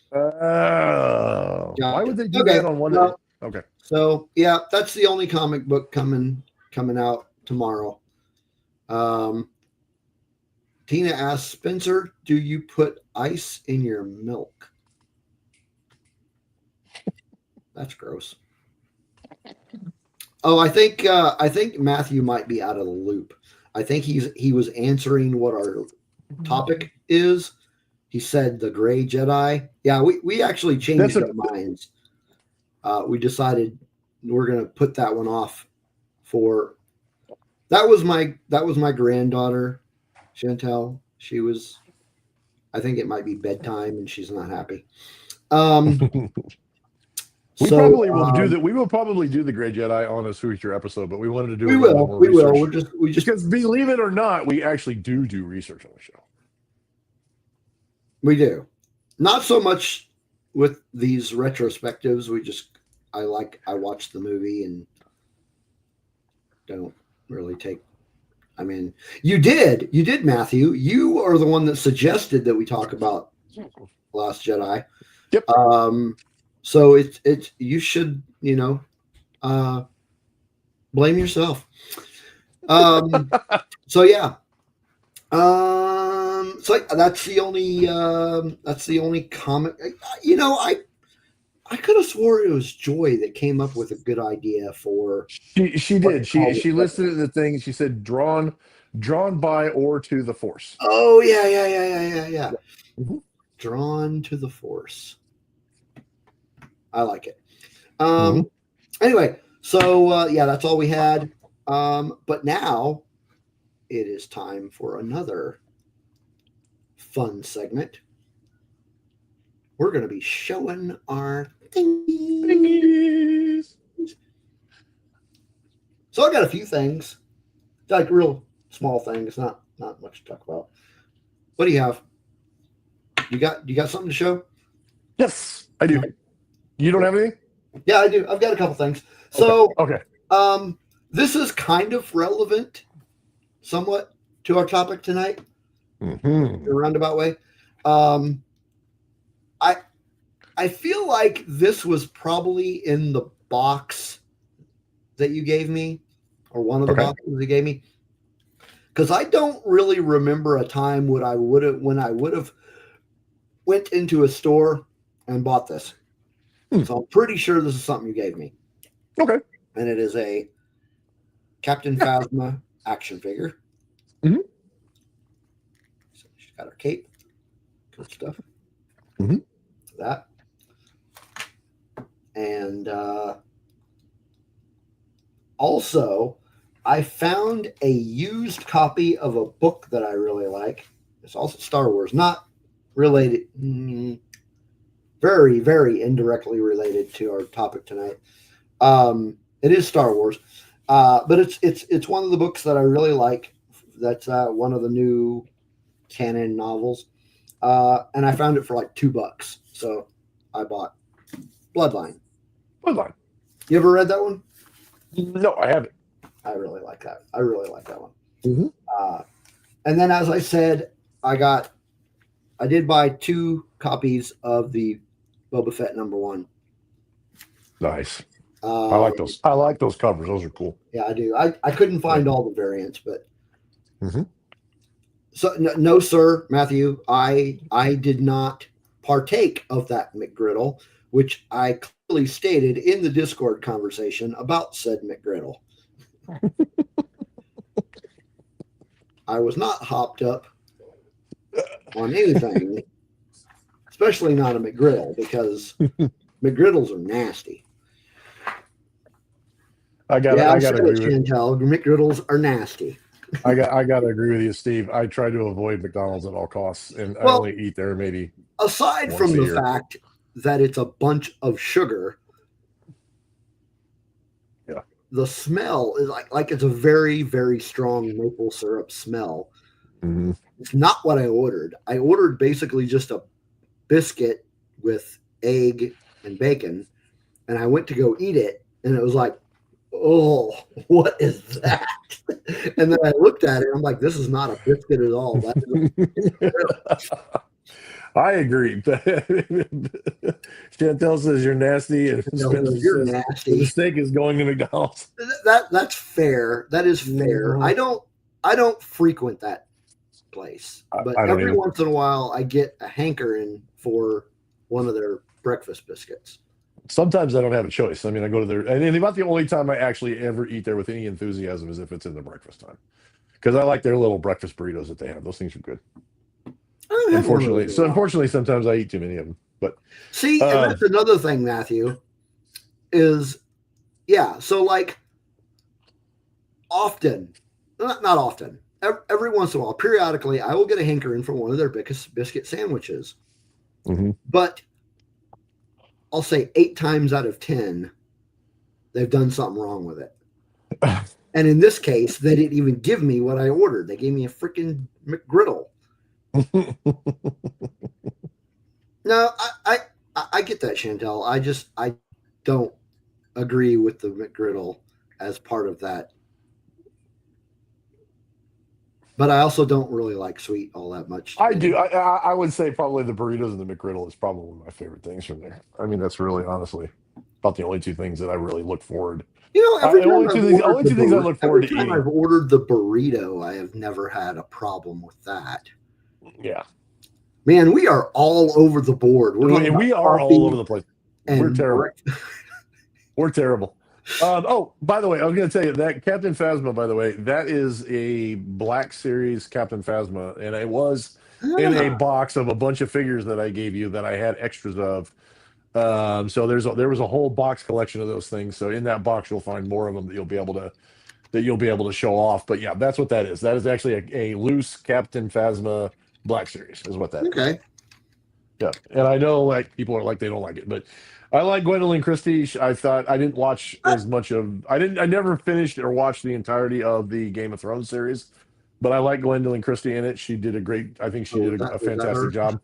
Why Gotcha. would they do Okay, that on one? well, Okay. So yeah, that's the only comic book coming out tomorrow. Tina asks, Spencer, do you put ice in your milk? That's gross. Oh, I think Matthew might be out of the loop. I think he was answering what our topic is. He said the Gray Jedi. Yeah, we actually changed our minds. We decided we're going to put that one off for. That was my granddaughter, Chantel. She was. I think it might be bedtime, and she's not happy. We probably will do that. We will probably do the Gray Jedi on a future episode, but we wanted to do a little bit more research. We just because believe it or not, we actually do research on the show. We do, not so much with these retrospectives. I watch the movie and don't really take. I mean, you did, Matthew. You are the one that suggested that we talk about Last Jedi. Yep. So it's you should blame yourself. So yeah. So that's the only comment. I could have swore it was Joy that came up with a good idea for. She did. She listed it in the thing. She said drawn by or to the Force. Oh yeah. Mm-hmm. Drawn to the Force. I like it. Anyway, so yeah, that's all we had. But now it is time for another fun segment. We're going to be showing our thingies. So I got a few things, like real small things, not much to talk about. What do you have? You got something to show? Yes, I do. You don't have anything? Yeah, I do. I've got a couple things. So, okay. This is kind of relevant, somewhat, to our topic tonight. In a roundabout way. I feel like this was probably in the box that you gave me, or one of the boxes you gave me, because I don't really remember a time when I would have went into a store and bought this. So I'm pretty sure this is something you gave me. Okay. And it is a Captain Phasma action figure. Mm-hmm. So she's got her cape. Good stuff. Mm-hmm. That. And also, I found a used copy of a book that I really like. It's also Star Wars, not related, very, very indirectly related to our topic tonight. It is Star Wars, but it's one of the books that I really like. That's one of the new canon novels, and I found it for like $2. So I bought Bloodline. You ever read that one? No, I haven't. I really like that. I really like that one. Mm-hmm. And then, as I said, I did buy 2 copies of the Boba Fett #1. Nice. I like those. I like those covers. Those are cool. Yeah, I do. I couldn't find all the variants, but so no, sir, Matthew. I did not partake of that McGriddle, which I clearly stated in the Discord conversation about said McGriddle. I was not hopped up on anything, especially not a McGriddle, because McGriddles are nasty. I got to agree with Chantel. McGriddles are nasty. I got to agree with you, Steve. I try to avoid McDonald's at all costs, and I only eat there maybe. Aside from the fact that it's a bunch of sugar, the smell is like it's a very, very strong maple syrup smell. Mm-hmm. It's not what I ordered. I ordered basically just a biscuit with egg and bacon, and I went to go eat it, and it was like, oh, what is that? And then I looked at it. I'm like, this is not a biscuit at all. That is I agree. Chantel says you're nasty, and Spencer you're says the nasty. steak is going to McDonald's. That's fair. That is fair. Mhm. I don't frequent that place, but I don't every either. once in a while I get a hankering for one of their breakfast biscuits. Sometimes I don't have a choice. I mean, I go to their, and about the only time I actually ever eat there with any enthusiasm is if it's in the breakfast time, because I like their little breakfast burritos that they have. Those things are good. I haven't had one of those in a while. Unfortunately, sometimes I eat too many of them. But See, and that's another thing, Matthew, is so like often, not often, every once in a while, periodically, I will get a hankering for one of their biscuit sandwiches. Mhm. But I'll say 8 times out of 10, they've done something wrong with it. And in this case, they didn't even give me what I ordered. They gave me a freaking McGriddle. No, I get that, Chantel. I don't agree with the McGriddle as part of that. But I also don't really like sweet all that much. I do. I would say probably the burritos and the McGriddle is probably one of my favorite things from there. I mean, that's really honestly about the only two things that I really look forward. Every time only two things I look forward to eating. I've ordered the burrito, I have never had a problem with that. Yeah. Man, we are all over the board. We are all over the place. We're terrible. We're terrible. By the way, I was going to tell you that Captain Phasma, by the way, that is a Black Series Captain Phasma, and it was in a box of a bunch of figures that I gave you that I had extras of. So there was a whole box collection of those things. So in that box, you'll find more of them that you'll be able to show off. But yeah, that's what that is. That is actually a loose Captain Phasma Black Series is what that is. Okay. Yeah, and I know like people are like they don't like it, but I like Gwendolyn Christie. I thought I didn't watch as much of. I never finished or watched the entirety of the Game of Thrones series, but I like Gwendolyn Christie in it. She did a great. I think she did a fantastic job.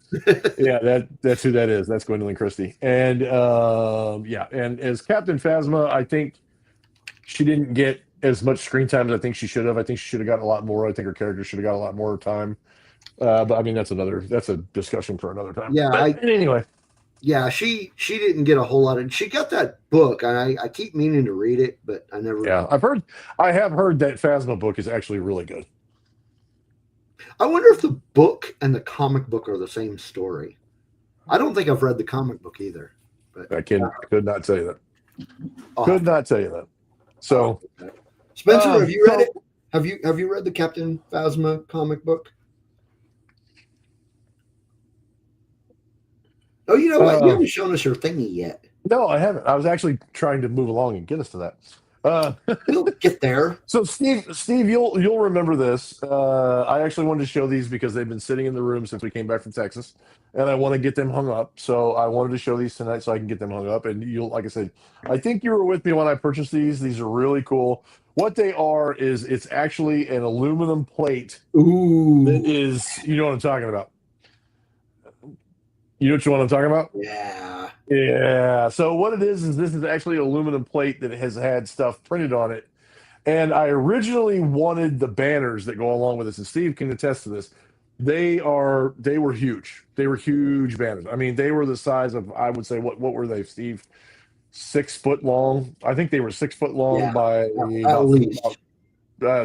Yeah, that's who that is. That's Gwendolyn Christie, and and as Captain Phasma, I think she didn't get as much screen time as I think she should have. I think she should have gotten a lot more. I think her character should have got a lot more time. But I mean, that's a discussion for another time. Yeah. Anyway. Yeah, she didn't get a whole lot of. She got that book, and I keep meaning to read it, but I never. Yeah, I have heard that Phasma book is actually really good. I wonder if the book and the comic book are the same story. I don't think I've read the comic book either. But I could not tell you that. Could not tell you that. So, Spencer, have you read it? Have you read the Captain Phasma comic book? Oh, you know what? You haven't shown us your thingy yet. No, I haven't. I was actually trying to move along and get us to that. We'll get there. So, Steve, you'll remember this. I actually wanted to show these because they've been sitting in the room since we came back from Texas, and I want to get them hung up. So, I wanted to show these tonight so I can get them hung up. And like I said, I think you were with me when I purchased these. These are really cool. What they are is it's actually an aluminum plate. Ooh. That is, you know what I'm talking about. You know what I'm talking about? Yeah. Yeah. So what it is this is actually an aluminum plate that has had stuff printed on it. And I originally wanted the banners that go along with this, and Steve can attest to this. They were huge. They were huge banners. I mean, they were the size of, I would say, what were they, Steve? 6 foot long. I think they were 6 foot long by at least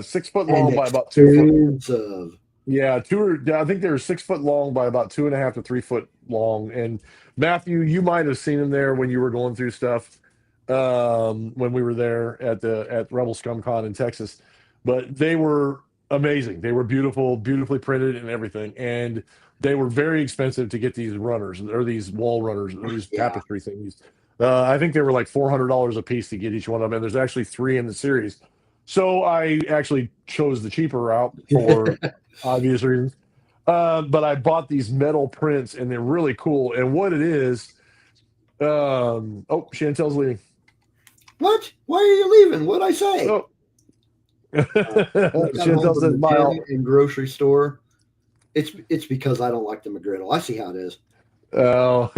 6 foot long by about 2 foot. I think they were 6 foot long by about 2.5 to 3 foot long. And Matthew, you might have seen them there when you were going through stuff when we were there at Rebel Scum Con in Texas. But they were amazing. They were beautiful, beautifully printed and everything. And they were very expensive to get these runners or these wall runners or these tapestry things. I think they were like $400 a piece to get each one of them. And there's actually 3 in the series. So I actually chose the cheaper route for obvious reasons. But I bought these metal prints, and they're really cool. And what it is, Chantel's leaving. What? Why are you leaving? What'd I say? Oh. Chantel says mile in grocery store. It's because I don't like the McGriddle. I see how it is. Oh,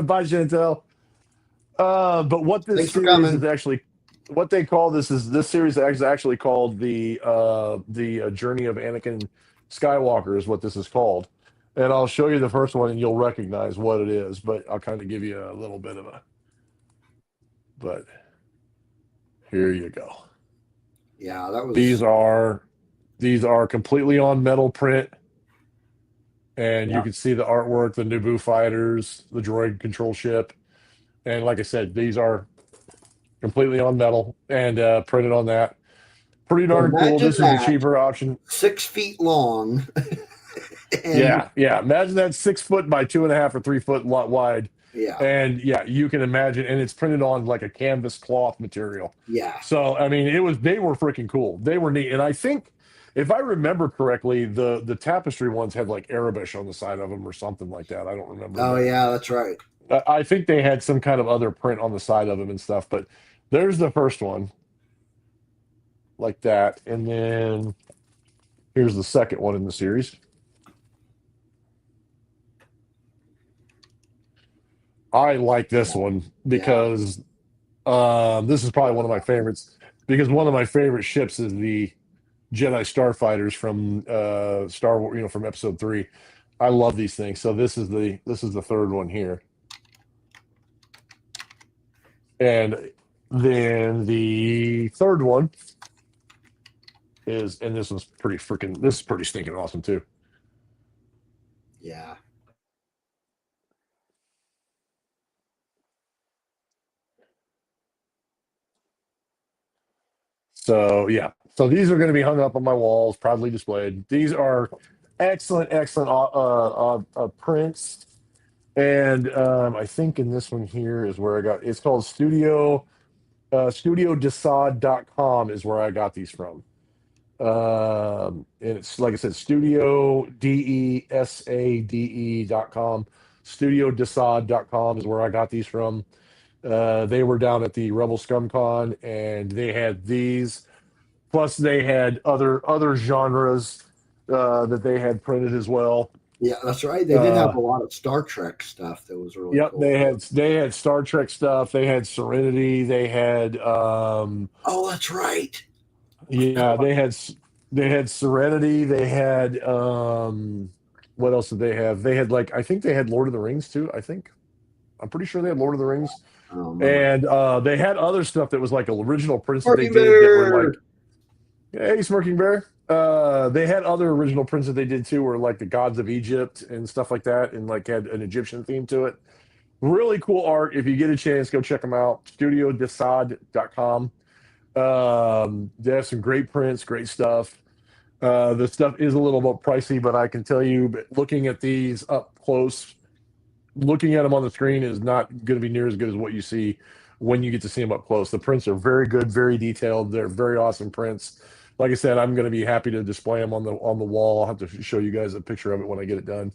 bye, Chantel. But what this series is actually, what they call this series is actually called the Journey of Anakin Skywalker is what this is called. And I'll show you the first one and you'll recognize what it is, but I'll kind of give you a little bit of a. But here you go. Yeah, that was. These are completely on metal print, and you can see the artwork, the Naboo fighters, the droid control ship, and like I said, these are completely on metal and printed on that. Pretty darn cool. Imagine This is a cheaper option. 6 feet long. Yeah. Imagine that 6 foot by 2.5 or 3 foot wide. Yeah. And yeah, you can imagine, and it's printed on like a canvas cloth material. Yeah. So I mean, they were freaking cool. They were neat, and I think if I remember correctly, the tapestry ones had like Arabish on the side of them or something like that. I don't remember. Oh yeah, that's right. I think they had some kind of other print on the side of them and stuff. But there's the first one, like that, and then here's the second one in the series. I like this one because this is probably one of my favorites, because one of my favorite ships is the Jedi Starfighters from Star Wars, from Episode 3. I love these things. So this is the third one here. And then the third one is, and this is pretty stinking awesome too. Yeah. So yeah, so these are going to be hung up on my walls, proudly displayed. These are excellent prints, and I think in this one here is where I got. It's called studiodesad.com is where I got these from. And it's like I said, studiodesade.com. Studiodesad.com is where I got these from. They were down at the Rebel Scum Con, and they had these. Plus, they had other genres that they had printed as well. Yeah, that's right. They did have a lot of Star Trek stuff that was really cool. They had Star Trek stuff. They had Serenity. They had oh, that's right. Yeah, they had Serenity. They had what else did they have? They had I think they had Lord of the Rings too. I'm pretty sure they had Lord of the Rings. And they had other stuff that was like original prints that they did that were like, hey, Smirking Bear. They had other original prints that they did too, were like the gods of Egypt and stuff like that, and like had an Egyptian theme to it. Really cool art. If you get a chance, go check them out. Studiodesad.com. They have some great prints, great stuff. The stuff is a little bit pricey, but I can tell you, but looking at these up close, looking at them on the screen is not going to be near as good as what you see when you get to see them up close. The prints are very good, very detailed. They're very awesome prints. Like I said, I'm going to be happy to display them on the wall. I'll have to show you guys a picture of it when I get it done.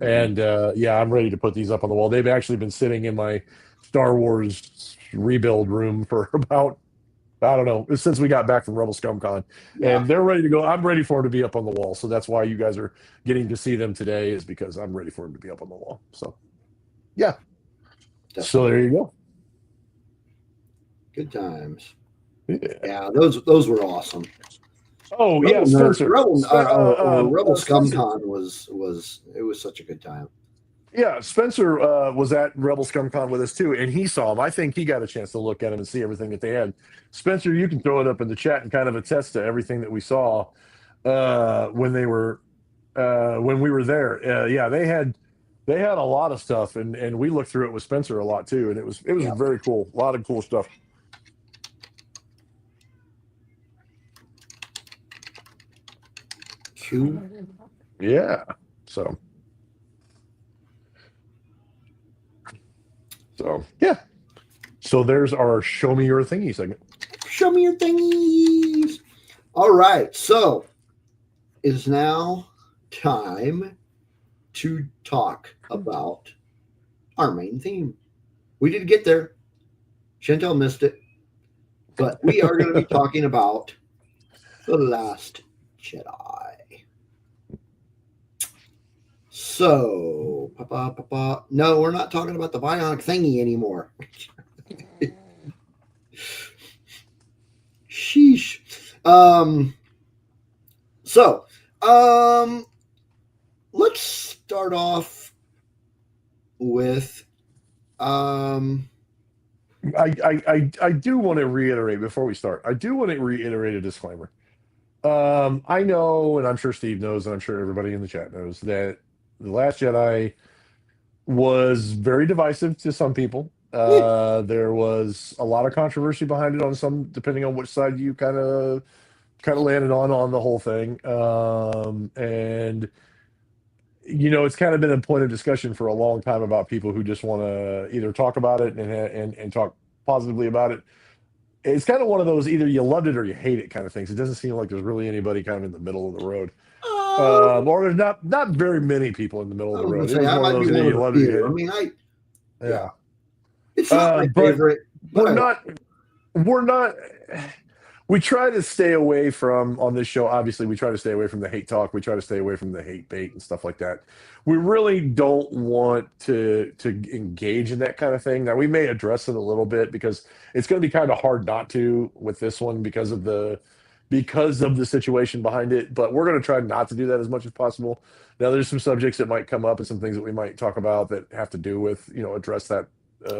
And yeah, I'm ready to put these up on the wall. They've actually been sitting in my Star Wars rebuild room for about, I don't know, since we got back from Rebel Scum Con. And they're ready to go. I'm ready for them to be up on the wall. So that's why you guys are getting to see them today, is because I'm ready for them to be up on the wall. So yeah. Definitely. So there you go. Good times. Yeah, those were awesome. Oh yeah, Spencer. Rebel Scum Con was such a good time. Yeah, Spencer was at Rebel Scum Con with us too, and he saw them. I think he got a chance to look at them and see everything that they had. Spencer, you can throw it up in the chat and kind of attest to everything that we saw when we were there. Yeah, they had a lot of stuff, and we looked through it with Spencer a lot too, and it was very cool. A lot of cool stuff. Cool. Yeah. So yeah. So there's our show me your thingy segment. Show me your thingies. All right. So it's now time to talk about our main theme. We did get there. Chantel missed it. But we are going to be talking about The Last Jedi. So, no, we're not talking about the bionic thingy anymore. Sheesh. So, let's start off with I do want to reiterate before we start. I do want to reiterate a disclaimer. I know, and I'm sure Steve knows, and I'm sure everybody in the chat knows that The Last Jedi was very divisive to some people. There was a lot of controversy behind it on some, depending on which side you kind of landed on the whole thing. And it's kind of been a point of discussion for a long time about people who just want to either talk about it and talk positively about it. It's kind of one of those either you loved it or you hate it kind of things. It doesn't seem like there's really anybody kind of in the middle of the road. Or there's not very many people in the middle of the road. Say, I might be one of the few. I mean, yeah. It's not my but favorite. We're not. We try to stay away from, on this show, obviously, we try to stay away from the hate talk. We try to stay away from the hate bait and stuff like that. We really don't want to engage in that kind of thing. Now, we may address it a little bit because it's going to be kind of hard not to with this one because of the situation behind it. But we're going to try not to do that as much as possible. Now, there's some subjects that might come up and some things that we might talk about that have to do with, address that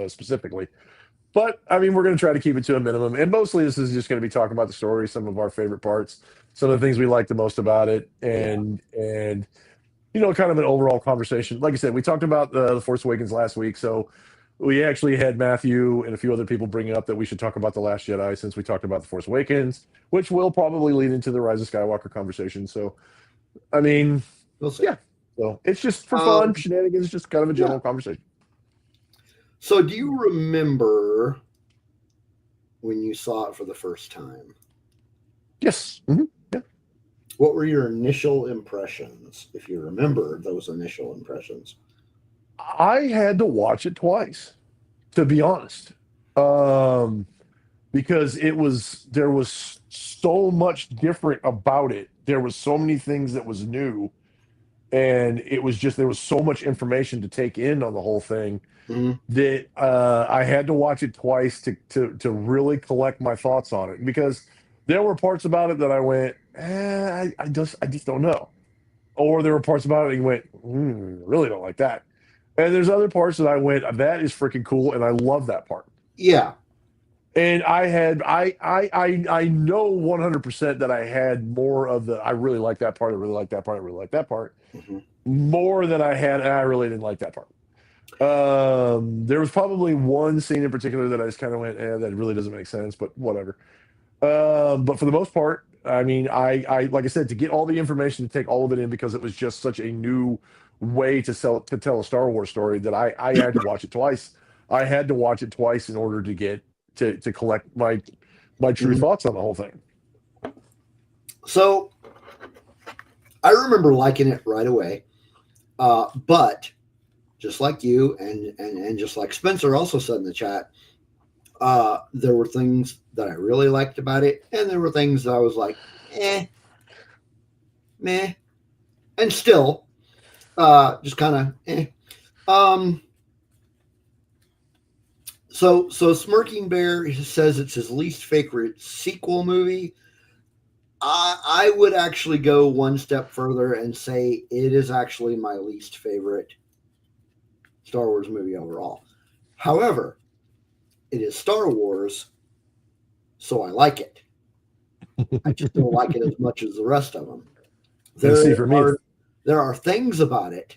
specifically. But, I mean, we're going to try to keep it to a minimum. And mostly this is just going to be talking about the story, some of our favorite parts, some of the things we like the most about it, and kind of an overall conversation. Like I said, we talked about The Force Awakens last week, so we actually had Matthew and a few other people bring up that we should talk about The Last Jedi since we talked about The Force Awakens, which will probably lead into the Rise of Skywalker conversation. So, I mean, we'll see. Yeah. So it's just for fun, shenanigans, just kind of a general conversation. So, do you remember when you saw it for the first time? Yes. Mm-hmm. Yeah. What were your initial impressions, if you remember those initial impressions? I had to watch it twice, to be honest, because there was so much different about it. There was so many things that was new, and it was just there was so much information to take in on the whole thing. Mm-hmm. That I had to watch it twice to really collect my thoughts on it, because there were parts about it that I went, I just don't know, or there were parts about it and you went, really don't like that, and there's other parts that I went, that is freaking cool, and I love that part. Yeah, and I know 100% that I had more of the I really like that part, I really like that part, I really like that part, mm-hmm. more than I had, and I really didn't like that part. There was probably one scene in particular that I just kind of went, that really doesn't make sense, but whatever. But for the most part, I mean, I like I said, to get all the information, to take all of it in, because it was just such a new way to tell a Star Wars story, that I had to watch it twice. I had to watch it twice in order to get to collect my true thoughts on the whole thing. So I remember liking it right away, but just like you and just like Spencer also said in the chat, there were things that I really liked about it, and there were things that I was like, meh, and still, just kind of, So Smirking Bear says it's his least favorite sequel movie. I would actually go one step further and say it is actually my least favorite Star Wars movie overall. However, it is Star Wars, so I like it. I just don't like it as much as the rest of them. There are things about it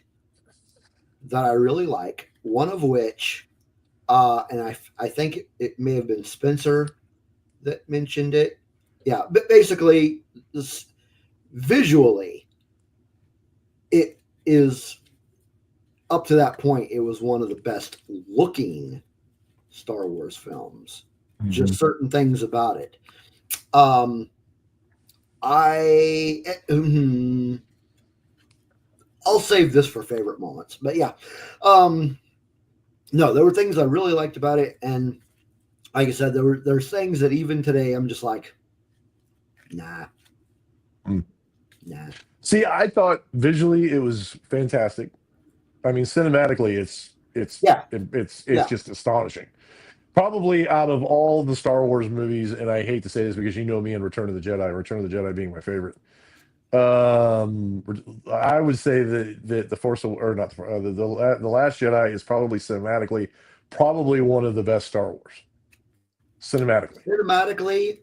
that I really like, one of which, and I think it may have been Spencer that mentioned it. Yeah, but basically, visually, it is, up to that point, it was one of the best looking Star Wars films. Mm-hmm. Just certain things about it. I'll save this for favorite moments, but yeah. No, there were things I really liked about it, and like I said, there's things that even today I'm just like, nah. See, I thought visually it was fantastic. I mean, cinematically, it's just astonishing. Probably out of all the Star Wars movies, and I hate to say this because you know me and Return of the Jedi being my favorite. I would say that the Force or not the Last Jedi is probably cinematically probably one of the best Star Wars cinematically. Cinematically,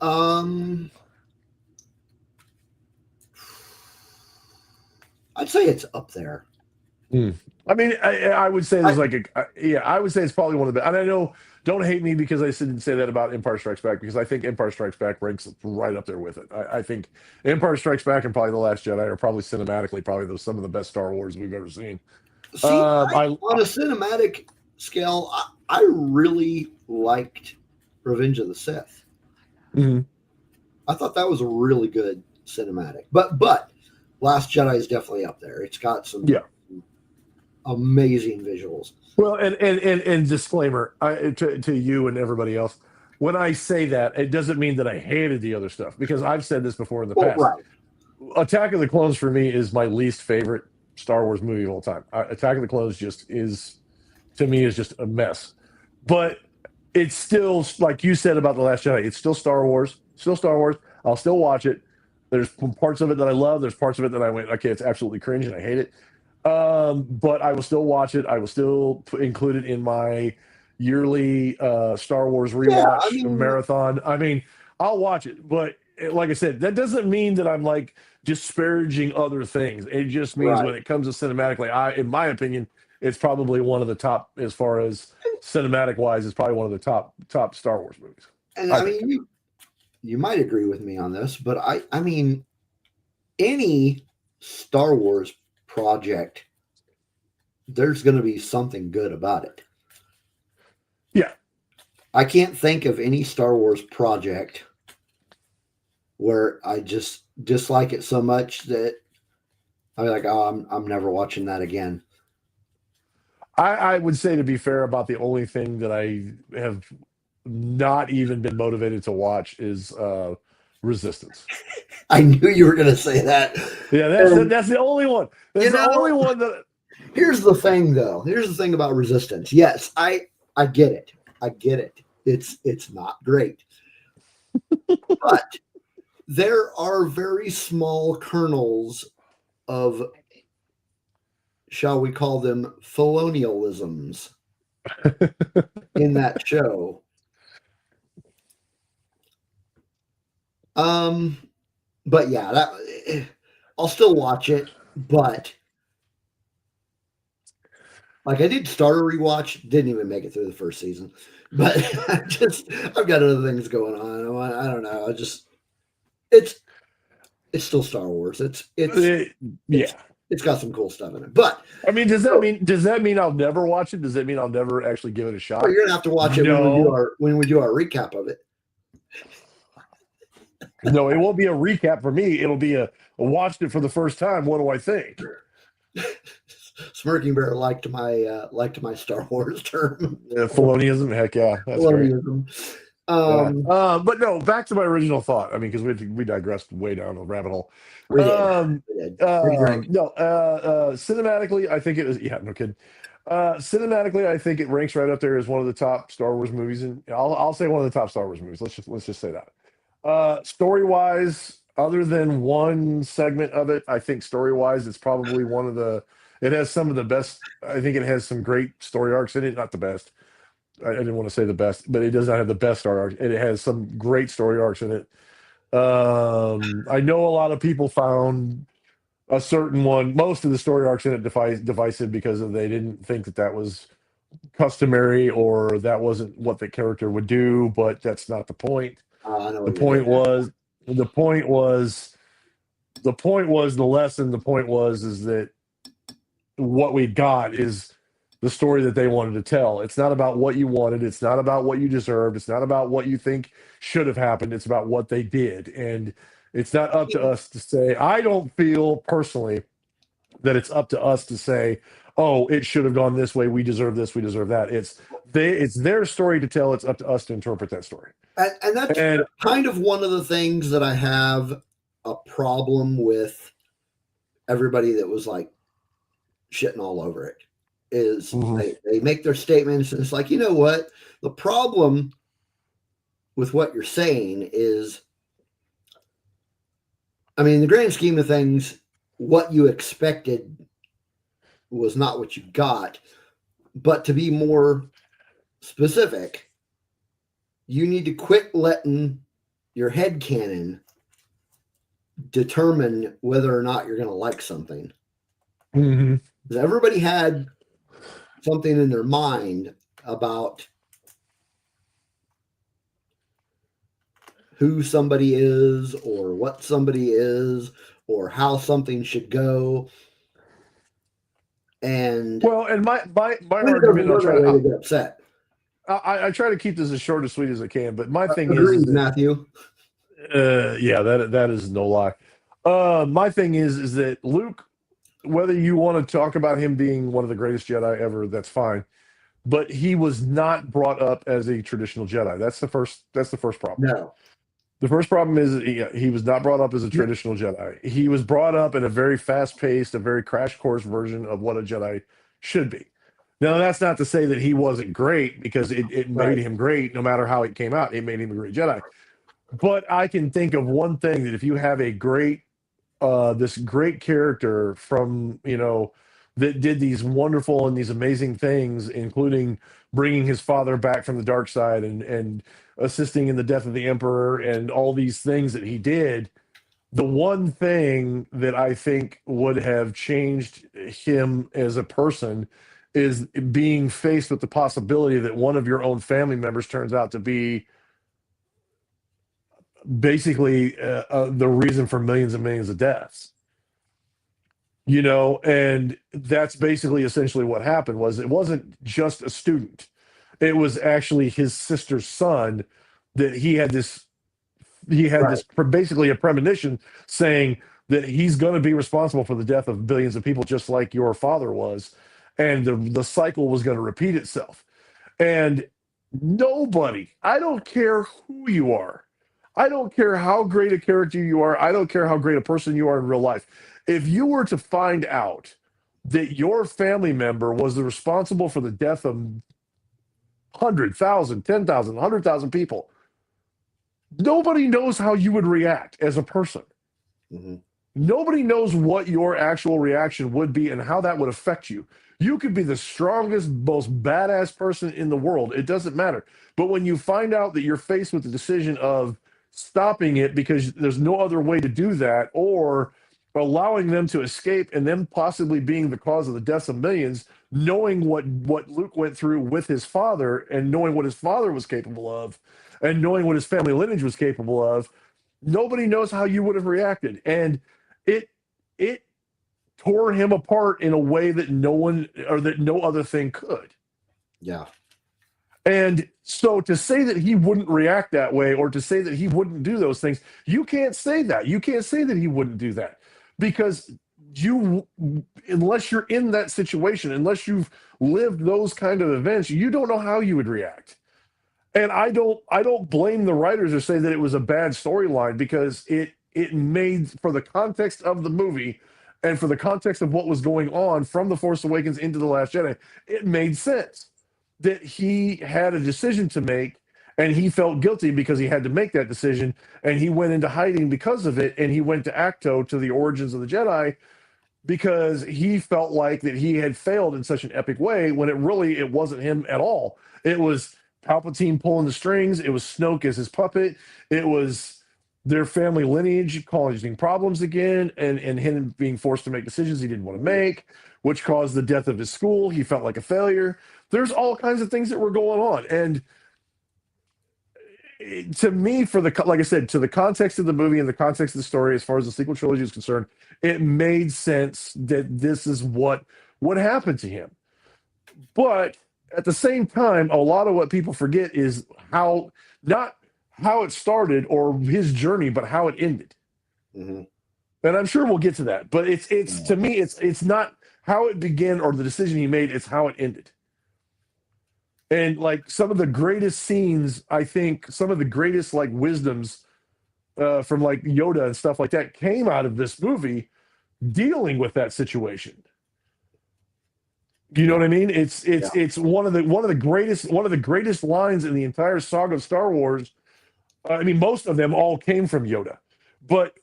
I'd say it's up there. I mean, I would say there's I would say it's probably one of the. And I know, don't hate me because I didn't say that about Empire Strikes Back, because I think Empire Strikes Back ranks right up there with it. I think Empire Strikes Back and probably The Last Jedi are probably cinematically probably some of the best Star Wars we've ever seen. See, on a cinematic scale, I really liked Revenge of the Sith. Mm-hmm. I thought that was a really good cinematic, but Last Jedi is definitely up there. It's got some amazing visuals. Well, and disclaimer to you and everybody else, when I say that, it doesn't mean that I hated the other stuff, because I've said this before in the past. Right. Attack of the Clones for me is my least favorite Star Wars movie of all time. Attack of the Clones just is, to me, is just a mess. But it's still, like you said about The Last Jedi, it's still Star Wars. Still Star Wars. I'll still watch it. There's parts of it that I love. There's parts of it that I went, okay, it's absolutely cringe and I hate it. But I will still watch it. I will still include it in my yearly Star Wars rewatch marathon. I mean, I'll watch it, but like I said, that doesn't mean that I'm like disparaging other things. It just means when it comes to cinematically, in my opinion, it's probably one of the top, as far as cinematic wise, it's probably one of the top Star Wars movies. And I mean, you might agree with me on this, but I mean, any Star Wars project, there's going to be something good about it. Yeah. I can't think of any Star Wars project where I just dislike it so much that I'm like, oh, I'm never watching that again. I would say, to be fair, about the only thing that I have not even been motivated to watch is Resistance. I knew you were going to say that. Yeah, that's the only one. That's the only one that. Here's the thing, though. Here's the thing about Resistance. Yes, I get it. I get it. It's not great, but there are very small kernels of, shall we call them, Filonialisms in that show. But yeah, I'll still watch it, but like I did start a rewatch, didn't even make it through the first season, but I've got other things going on. I don't know. It's still Star Wars. It's got some cool stuff in it. But I mean, does that mean I'll never watch it? Does that mean I'll never actually give it a shot? Well, you're gonna have to watch it when we do our recap of it. No, it won't be a recap for me. It'll be a watched it for the first time. What do I think? Smirking Bear liked my Star Wars term. Feloniism, heck yeah, that's Feloniism. Great. But no, back to my original thought. I mean, because we digressed way down the rabbit hole. We did. Cinematically, I think it was. Yeah, no kidding. Cinematically, I think it ranks right up there as one of the top Star Wars movies, and I'll say one of the top Star Wars movies. Let's just say that. Story wise, other than one segment of it, I think story wise, it's probably one of the. It has some of the best. I think it has some great story arcs in it. Not the best. I didn't want to say the best, but it does not have the best story arcs. It has some great story arcs in it. I know a lot of people found a certain one, most of the story arcs in it divisive because they didn't think that was customary or that wasn't what the character would do, but that's not the point. The point was the lesson. The point is that what we got is the story that they wanted to tell. It's not about what you wanted. It's not about what you deserved. It's not about what you think should have happened. It's about what they did. And it's not up to us to say, I don't feel personally that it's up to us to say, oh, it should have gone this way. We deserve this. We deserve that. It's their story to tell. It's up to us to interpret that story. And that's kind of one of the things that I have a problem with everybody that was like shitting all over it. is Mhm. they make their statements, and it's like, you know what? The problem with what you're saying is, I mean, in the grand scheme of things, what you expected was not what you got. But to be more specific, you need to quit letting your head canon determine whether or not you're going to like something. Mhm. Because everybody had something in their mind about who somebody is or what somebody is or how something should go. And Well, and my when it doesn't argument, go that way, they get upset. I try to keep this as short and sweet as I can, but my thing is Agreed, that Matthew. yeah, that is no lie. My thing is that Luke, whether you want to talk about him being one of the greatest Jedi ever, that's fine. But he was not brought up as a traditional Jedi. That's the first problem. No. The first problem is he was not brought up as a Yeah. traditional Jedi. He was brought up in a very fast-paced, a very crash course version of what a Jedi should be. Now, that's not to say that he wasn't great, because it made Right. him great no matter how it came out. It made him a great Jedi. But I can think of one thing, that if you have a great this great character from, that did these wonderful and these amazing things, including bringing his father back from the dark side, and assisting in the death of the emperor, and all these things that he did. The one thing that I think would have changed him as a person is being faced with the possibility that one of your own family members turns out to be basically the reason for millions and millions of deaths. And that's basically essentially what happened. Was it wasn't just a student, it was actually his sister's son, that he had this basically a premonition saying that he's going to be responsible for the death of billions of people, just like your father was, and the cycle was going to repeat itself. And nobody, I don't care who you are, I don't care how great a character you are, I don't care how great a person you are in real life, if you were to find out that your family member was the responsible for the death of 100,000, 10,000, 100,000 people, nobody knows how you would react as a person. Mm-hmm. Nobody knows what your actual reaction would be and how that would affect you. You could be the strongest, most badass person in the world. It doesn't matter. But when you find out that you're faced with the decision of stopping it because there's no other way to do that, or allowing them to escape and them possibly being the cause of the deaths of millions, knowing what Luke went through with his father, and knowing what his father was capable of, and knowing what his family lineage was capable of, nobody knows how you would have reacted. And it tore him apart in a way that no one, or that no other thing could. Yeah. And so to say that he wouldn't react that way, or to say that he wouldn't do those things, you can't say that. You can't say that he wouldn't do that, because unless you're in that situation, unless you've lived those kind of events, you don't know how you would react. And I don't blame the writers or say that it was a bad storyline, because it made, for the context of the movie and for the context of what was going on from The Force Awakens into The Last Jedi, it made sense that he had a decision to make, and he felt guilty because he had to make that decision, and he went into hiding because of it, and he went to Acto, to the origins of the Jedi, because he felt like that he had failed in such an epic way, when it wasn't him at all. It was Palpatine pulling the strings. It was Snoke as his puppet. It was their family lineage causing problems again, and him being forced to make decisions he didn't want to make, which caused the death of his school. He felt like a failure. There's all kinds of things that were going on. And to me, like I said, to the context of the movie and the context of the story, as far as the sequel trilogy is concerned, it made sense that this is what happened to him. But at the same time, a lot of what people forget is not how it started or his journey, but how it ended. Mm-hmm. And I'm sure we'll get to that. But it's to me, it's not how it began or the decision he made, it's how it ended. And like some of the greatest scenes, I think some of the greatest like wisdoms from like Yoda and stuff like that came out of this movie, dealing with that situation. You know what I mean? It's one of the greatest lines in the entire saga of Star Wars. I mean, most of them all came from Yoda, but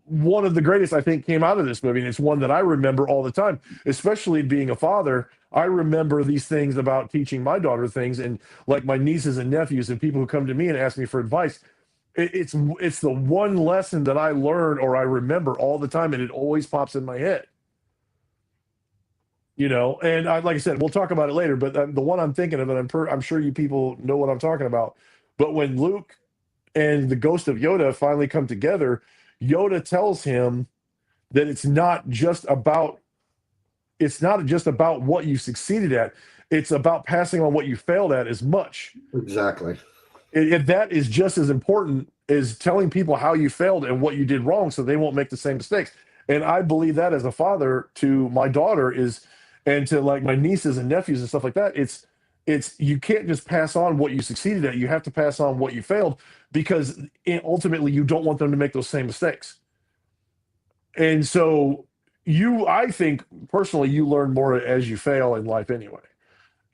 one of the greatest I think came out of this movie, and it's one that I remember all the time. Especially being a father, I remember these things about teaching my daughter things, and like my nieces and nephews and people who come to me and ask me for advice. It's the one lesson that I learn or I remember all the time, and it always pops in my head. And like I said, we'll talk about it later, but the one I'm thinking of, and I'm sure you people know what I'm talking about. But when Luke and the ghost of Yoda finally come together, Yoda tells him that it's not just about what you succeeded at. It's about passing on what you failed at as much. Exactly. That is just as important as telling people how you failed and what you did wrong so they won't make the same mistakes. And I believe that as a father to my daughter and to like my nieces and nephews and stuff like that, it's you can't just pass on what you succeeded at. You have to pass on what you failed because ultimately you don't want them to make those same mistakes. And so I think personally, you learn more as you fail in life anyway.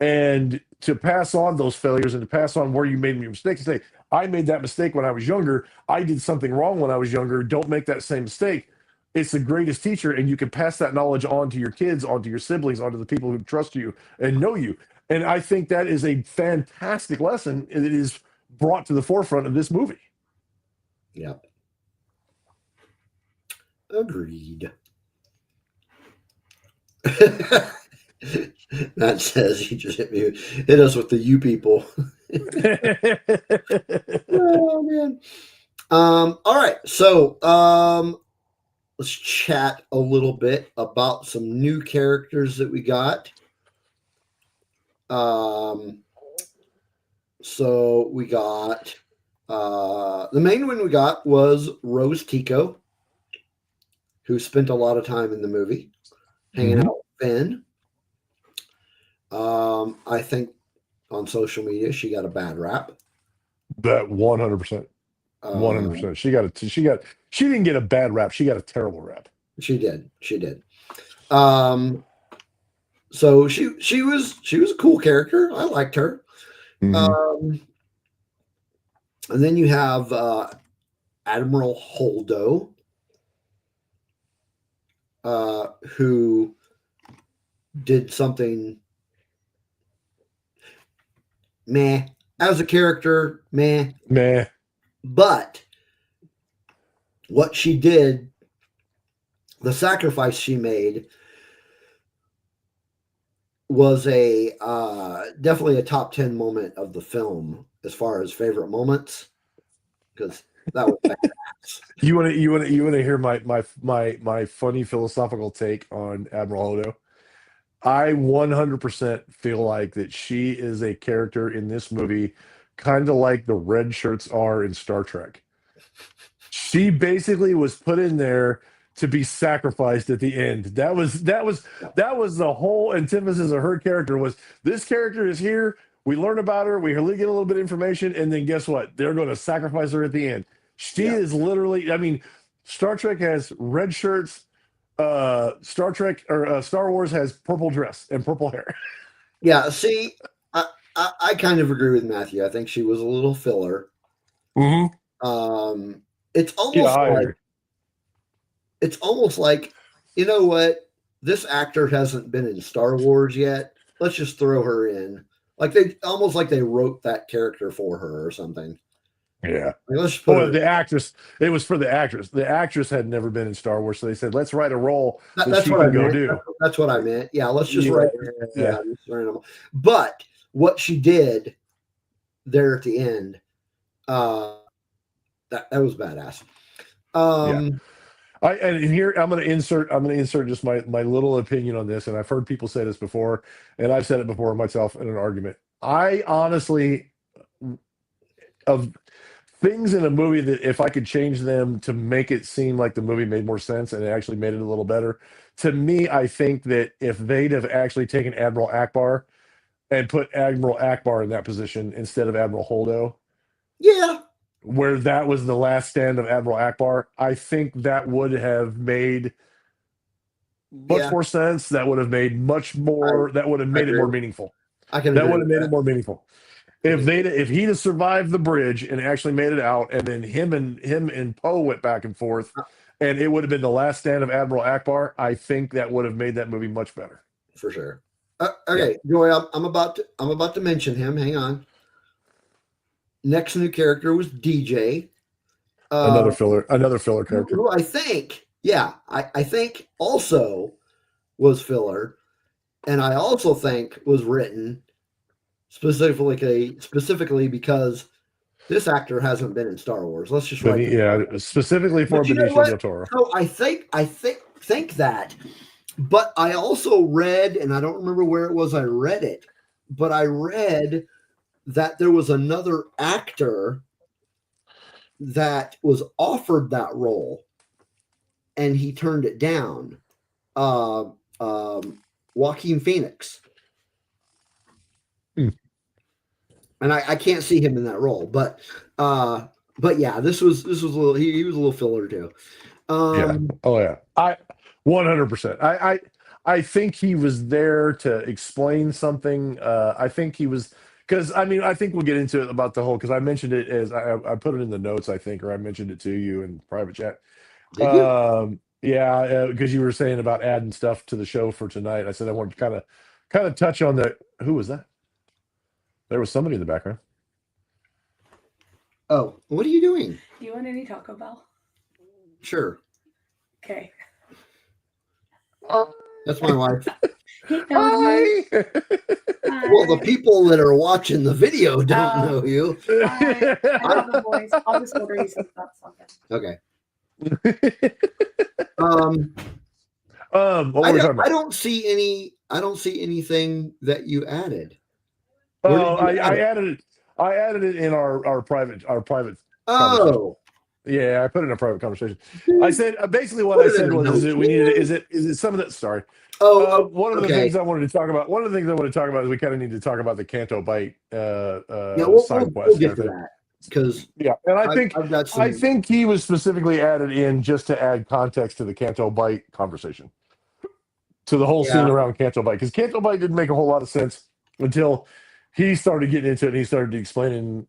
And to pass on those failures and to pass on where you made your mistakes and say, I made that mistake when I was younger. I did something wrong when I was younger. Don't make that same mistake. It's the greatest teacher. And you can pass that knowledge on to your kids, onto your siblings, onto the people who trust you and know you. And I think that is a fantastic lesson. And it is brought to the forefront of this movie. Yep. Agreed. That says he just hit us with the you people. Oh man. All right. So let's chat a little bit about some new characters that we got. So we got the main one we got was Rose Tico, who spent a lot of time in the movie hanging out with Finn. I think on social media she got a bad rap. That 100%. 100%. She didn't get a bad rap. She got a terrible rap. She did. So she was a cool character. I liked her. And then you have Admiral Holdo, who did something meh as a character, meh. But what she did, the sacrifice she made, was a definitely a top 10 moment of the film as far as favorite moments, because that was badass. You want to hear my funny philosophical take on Admiral Holdo? I 100% feel like that she is a character in this movie, kind of like the red shirts are in Star Trek. She basically was put in there to be sacrificed at the end. That was the whole antithesis of her character. Was this character is here? We learn about her. We get a little bit of information, and then guess what? They're going to sacrifice her at the end. She is literally. I mean, Star Trek has red shirts. Star Trek or Star Wars has purple dress and purple hair. Yeah, see, I kind of agree with Matthew. I think she was a little filler. It's almost like, you know what? This actor hasn't been in Star Wars yet. Let's just throw her in. Like they wrote that character for her or something. Yeah. Let's put the actress. It was for the actress. The actress had never been in Star Wars, so they said, "Let's write a role that she can go do." That's what I meant. Yeah, let's just write. Yeah. But what she did there at the end, that was badass. And here I'm going to insert just my little opinion on this, and I've heard people say this before, and I've said it before myself in an argument. I honestly, of things in a movie that if I could change them to make it seem like the movie made more sense and it actually made it a little better, to me, I think that if they'd have actually taken Admiral Akbar and put Admiral Akbar in that position instead of Admiral Holdo, where that was the last stand of Admiral Akbar, I think that would have made much Yeah. more sense. That would have made much more. That would have made it more agree. meaningful. I can That agree would have with made it more meaningful. If he'd have survived the bridge and actually made it out, and then him and Poe went back and forth, and it would have been the last stand of Admiral Akbar, I think that would have made that movie much better. For sure. Okay, Joy, I'm about to mention him. Hang on. Next new character was DJ. Another filler character. Who I think, I think also was filler, and I also think was written specifically because this actor hasn't been in Star Wars. Let's just write. Specifically for Benicio del Toro. So I think that, but I also read, and I don't remember where it was I read it, but I read that there was another actor that was offered that role, and he turned it down. Joaquin Phoenix. And I can't see him in that role, but yeah, this was a little. He was a little filler too. I 100%. I think he was there to explain something. I think he was because I think we'll get into it about the whole because I mentioned it as I put it in the notes I think or I mentioned it to you in private chat. Because you were saying about adding stuff to the show for tonight. I said I wanted to kind of touch on the who was that? There was somebody in the background. Oh, what are you doing? Do you want any Taco Bell? Sure. Okay. That's my wife. Hi. Well, the people that are watching the video don't know you. I have a voice. I'll just order you some stuff. Okay. What were we talking about? I don't see anything that you added. Oh, I added it in our private Oh. Yeah, I put it in a private conversation. I said basically what I said was is it some of that sorry. One of the things I wanted to talk about. One of the things I want to talk about is we kind of need to talk about the Canto Bite side quest. We'll get to that because and I think he was specifically added in just to add context to the Canto Bite conversation, to the whole scene around Canto Bite because Canto Bite didn't make a whole lot of sense until he started getting into it and he started explaining,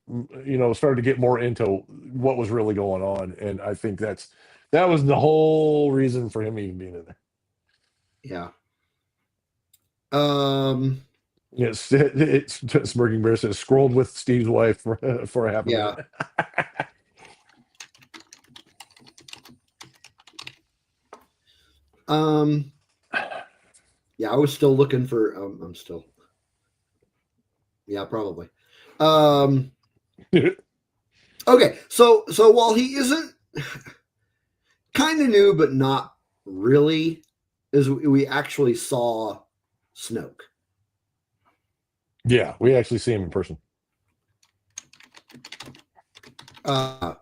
started to get more into what was really going on. And I think that was the whole reason for him even being in there. Yeah. Yes, it's Smirking Bear says scrolled with Steve's wife for a half a minute. I was still looking for I'm still. Yeah, probably. Okay, so while he isn't kind of new, but not really, is we actually saw Snoke. Yeah, we actually see him in person. And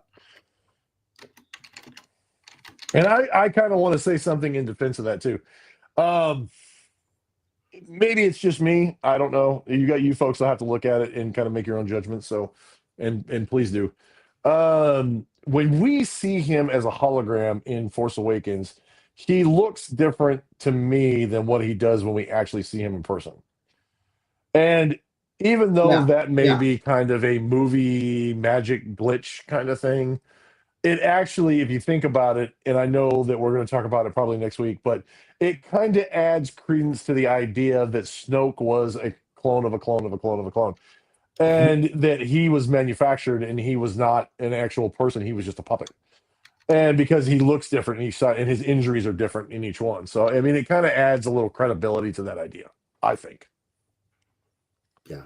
I kind of want to say something in defense of that too. Maybe it's just me. I don't know. You folks will have to look at it and kind of make your own judgments. So, and please do. When we see him as a hologram in Force Awakens, he looks different to me than what he does when we actually see him in person. And even though that may be kind of a movie magic glitch kind of thing, it actually, if you think about it, and I know that we're going to talk about it probably next week, but it kind of adds credence to the idea that Snoke was a clone of a clone of a clone of a clone. And that he was manufactured and he was not an actual person. He was just a puppet. And because he looks different in each side and his injuries are different in each one. So, I mean, it kind of adds a little credibility to that idea, I think. Yeah.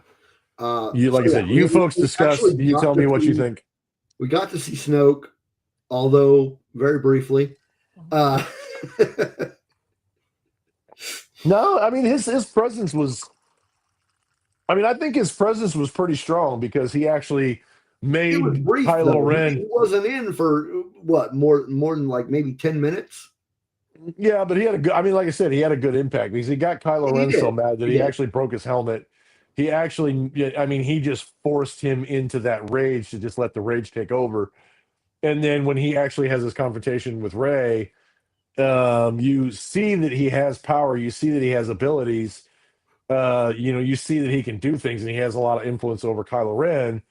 Like I said, you folks discuss. You tell me what you think. We got to see Snoke, although very briefly. No, I mean his presence was. I mean, I think his presence was pretty strong because he actually made Kylo Ren. He wasn't in for what more than like maybe 10 minutes. Yeah, but he had a good. I mean, like I said, he had a good impact because he got Kylo Ren so mad that he actually broke his helmet. He actually, I mean, he just forced him into that rage to just let the rage take over. And then when he actually has this confrontation with Rey, You see that he has power. You see that he has abilities. You see that he can do things, and he has a lot of influence over Kylo Ren.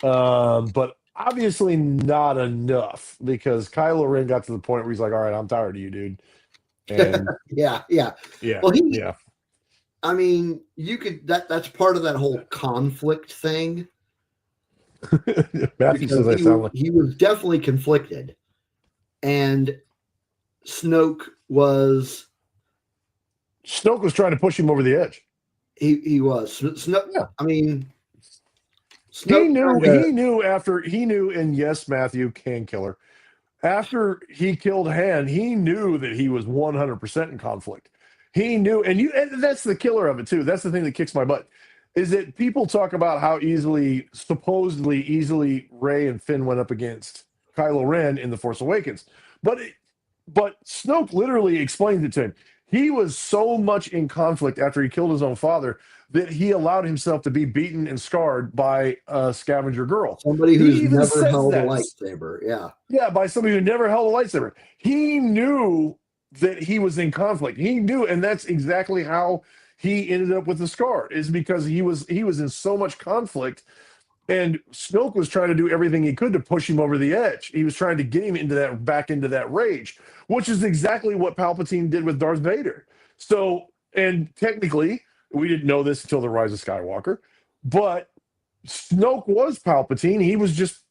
But obviously not enough, because Kylo Ren got to the point where he's like, "All right, I'm tired of you, dude." And yeah. yeah, Well, yeah. I mean, you could that's part of that whole conflict thing. Matthew says Because I sound like he was definitely conflicted, and Snoke was trying to push him over the edge. he was Snoke. Yeah. I mean, He Snoke knew, and yes, Matthew, can killer. After he killed Han, he knew that he was 100% in conflict. He knew, and that's the killer of it too. That's the thing that kicks my butt, is that people talk about how supposedly easily, Rey and Finn went up against Kylo Ren in The Force Awakens. But Snoke literally explained it to him. He was so much in conflict after he killed his own father that he allowed himself to be beaten and scarred by a scavenger girl. somebody He who's even never says held a that. lightsaber. Yeah. Yeah, by somebody who never held a lightsaber. He knew that he was in conflict. He knew, and that's exactly how he ended up with the scar, is because he was in so much conflict, and Snoke was trying to do everything he could to push him over the edge. He was trying to get him back into that rage, which is exactly what Palpatine did with Darth Vader. So, and technically, we didn't know this until the Rise of Skywalker, but Snoke was Palpatine. He was just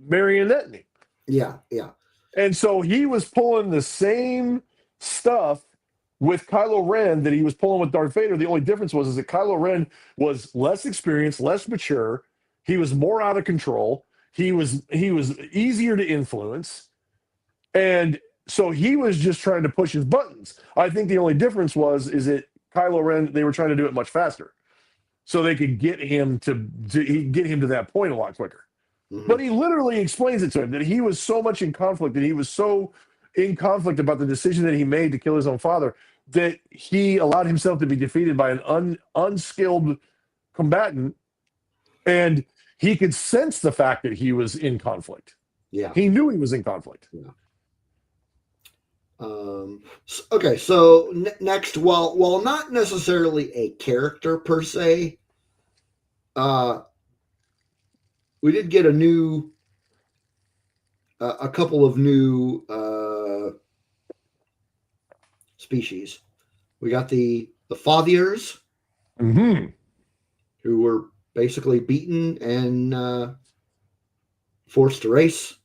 marionetting him. Yeah. And so he was pulling the same stuff with Kylo Ren that he was pulling with Darth Vader. The only difference was that Kylo Ren was less experienced, less mature. He was more out of control. He was easier to influence. And so he was just trying to push his buttons. I think the only difference is that Kylo Ren, they were trying to do it much faster, so they could get him to that point a lot quicker. Mm-hmm. But he literally explains it to him that he was so much in conflict, that he was so in conflict about the decision that he made to kill his own father, that he allowed himself to be defeated by an unskilled combatant, and he could sense the fact that he was in conflict. Yeah. He knew he was in conflict. Yeah. Okay, so next, while not necessarily a character per se, we did get a couple of new species. We got the Fathiers, Mm-hmm. who were basically beaten and forced to race.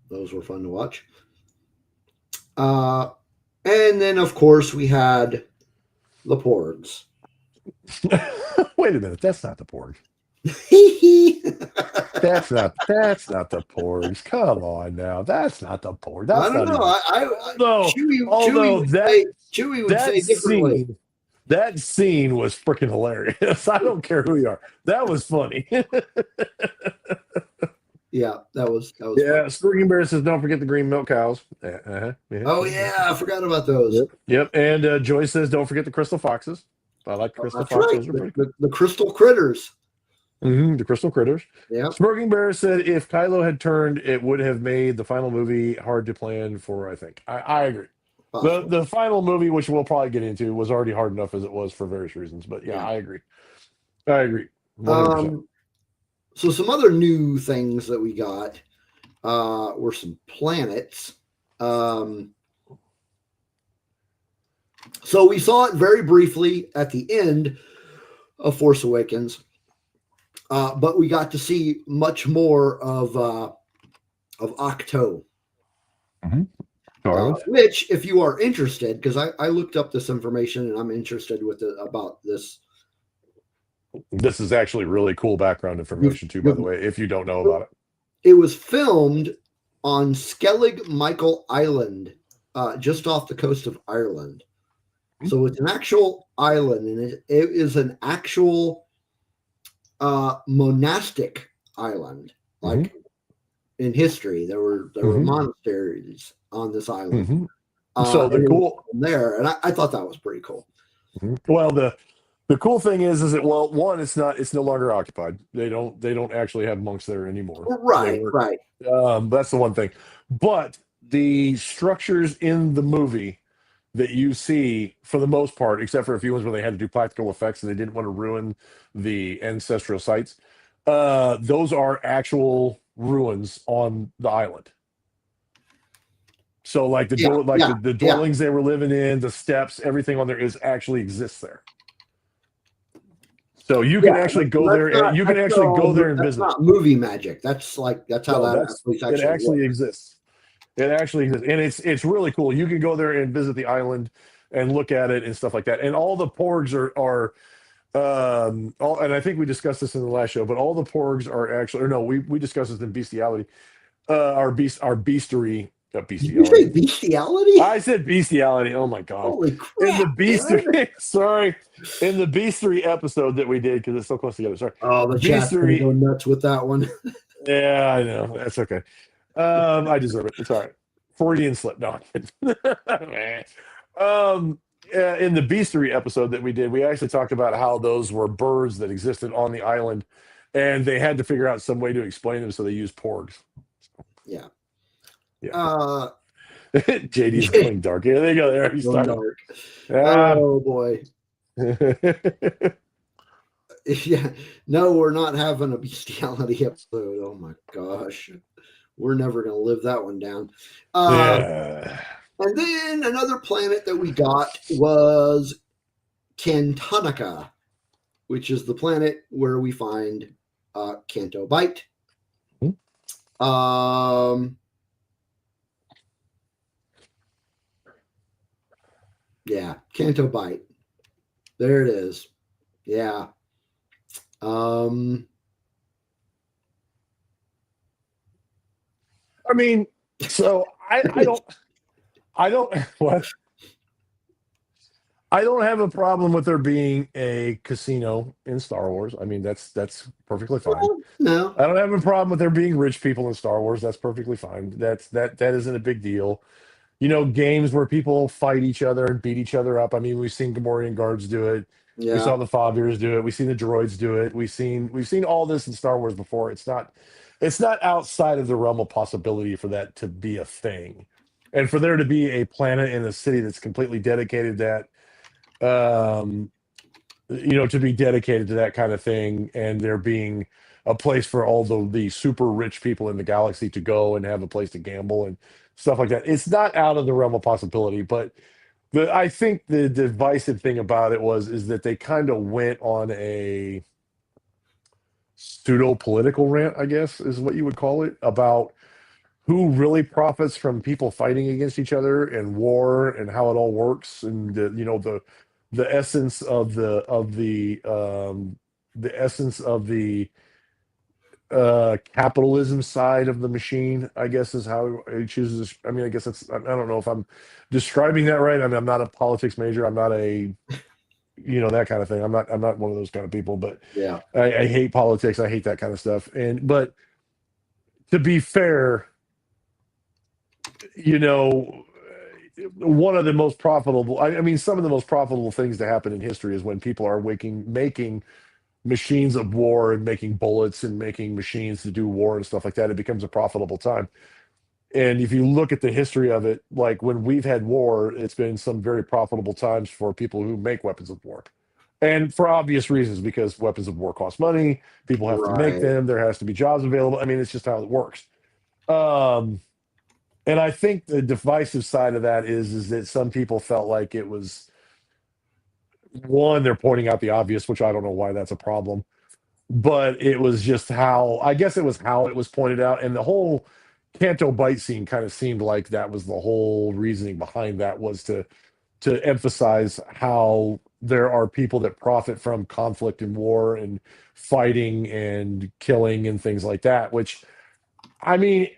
Those were fun to watch. And then, of course, we had the Porgs. Wait a minute, that's not the Porg. That's not the Porgs. Come on now, that's not the Porg. That's I don't know. Chewie would say differently. That scene was freaking hilarious. I don't care who you are. That was funny. Yeah, that was. Yeah, Squirking Bear says, "Don't forget the green milk cows." Yeah. Oh yeah, I forgot about those. Yep. And Joyce says, "Don't forget the crystal foxes." I like crystal foxes. Right. The crystal critters. Mm-hmm, the crystal critters. Yeah. Smirking Bear said, "If Kylo had turned, it would have made the final movie hard to plan for." I think I agree. The final movie, which we'll probably get into, was already hard enough as it was for various reasons. But yeah. I agree. 100%. So some other new things that we got were some planets. So we saw it very briefly at the end of Force Awakens, but we got to see much more of Octo. Mm-hmm. Which, if you are interested, because I looked up this information and I'm interested about this. This is actually really cool background information too, by the way, if you don't know about it. It was filmed on Skellig Michael Island, just off the coast of Ireland. So it's an actual island, and it is an actual monastic island. Like in history, there were monasteries on this island. So the cool there, and I thought that was pretty cool. Well, The cool thing is that one, it's no longer occupied. They don't actually have monks there anymore. Right, right. That's the one thing. But the structures in the movie that you see, for the most part, except for a few ones where they had to do practical effects and they didn't want to ruin the ancestral sites, those are actual ruins on the island. So like the dwellings they were living in, the steps, everything on there actually exists there. So you can actually go there and you can actually go there and visit. That's not movie magic. That's how it actually exists. It actually exists, and it's really cool. You can go there and visit the island and look at it and stuff like that. And all the porgs are all, and I think we discussed this in the last show, but all the porgs are actually, or no, we discussed this in bestiality. Our beastery. Did you say bestiality? I said bestiality. Oh my god! Holy crap! In the beastery, sorry, in the beastery episode that we did, because it's so close together. Sorry. Oh, the chat's gonna go nuts with that one. Yeah, I know. That's okay. I deserve it. It's all right. Freudian slip. No. In the beastery episode that we did, we actually talked about how those were birds that existed on the island, and they had to figure out some way to explain them, so they used porgs. Yeah. Yeah. JD's going dark. Here they go. There he's dark. Oh boy. Yeah. No, we're not having a bestiality episode. Oh my gosh. We're never going to live that one down. And then another planet that we got was Cantonica, which is the planet where we find Canto Bite. Yeah, Canto Bite. There it is. Yeah. I mean, so I don't what? I don't have a problem with there being a casino in Star Wars. I mean, that's perfectly fine. No. I don't have a problem with there being rich people in Star Wars. That's perfectly fine. That isn't a big deal. You know, games where people fight each other and beat each other up. I mean, we've seen Gamorrean guards do it. Yeah. We saw the Favirs do it. We've seen the droids do it. We've seen all this in Star Wars before. It's not outside of the realm of possibility for that to be a thing. And for there to be a planet in a city that's completely dedicated to that, to be dedicated to that kind of thing, and there being a place for all the super rich people in the galaxy to go and have a place to gamble and stuff like that. It's not out of the realm of possibility, but I think the divisive thing about it is that they kind of went on a pseudo-political rant, I guess is what you would call it, about who really profits from people fighting against each other and war and how it all works, and the essence of the essence of the capitalism side of the machine, I guess, is how it chooses. I mean, I guess that's, I don't know if I'm describing that right. I mean, I'm not a politics major. I'm not a, that kind of thing. I'm not one of those kind of people, but yeah, I hate politics. I hate that kind of stuff. But to be fair, one of the most profitable, I mean, some of the most profitable things to happen in history is when people are making machines of war and making bullets and making machines to do war and stuff like that. It becomes a profitable time. And if you look at the history of it, like when we've had war, it's been some very profitable times for people who make weapons of war. And for obvious reasons, because weapons of war cost money, people have to make them, there has to be jobs available. I mean, it's just how it works. And I think the divisive side of that is that some people felt like it was, one, they're pointing out the obvious, which I don't know why that's a problem, but it was just how it was pointed out. And the whole Canto Bite scene kind of seemed like that was the whole reasoning behind that, was to emphasize how there are people that profit from conflict and war and fighting and killing and things like that, which, I mean,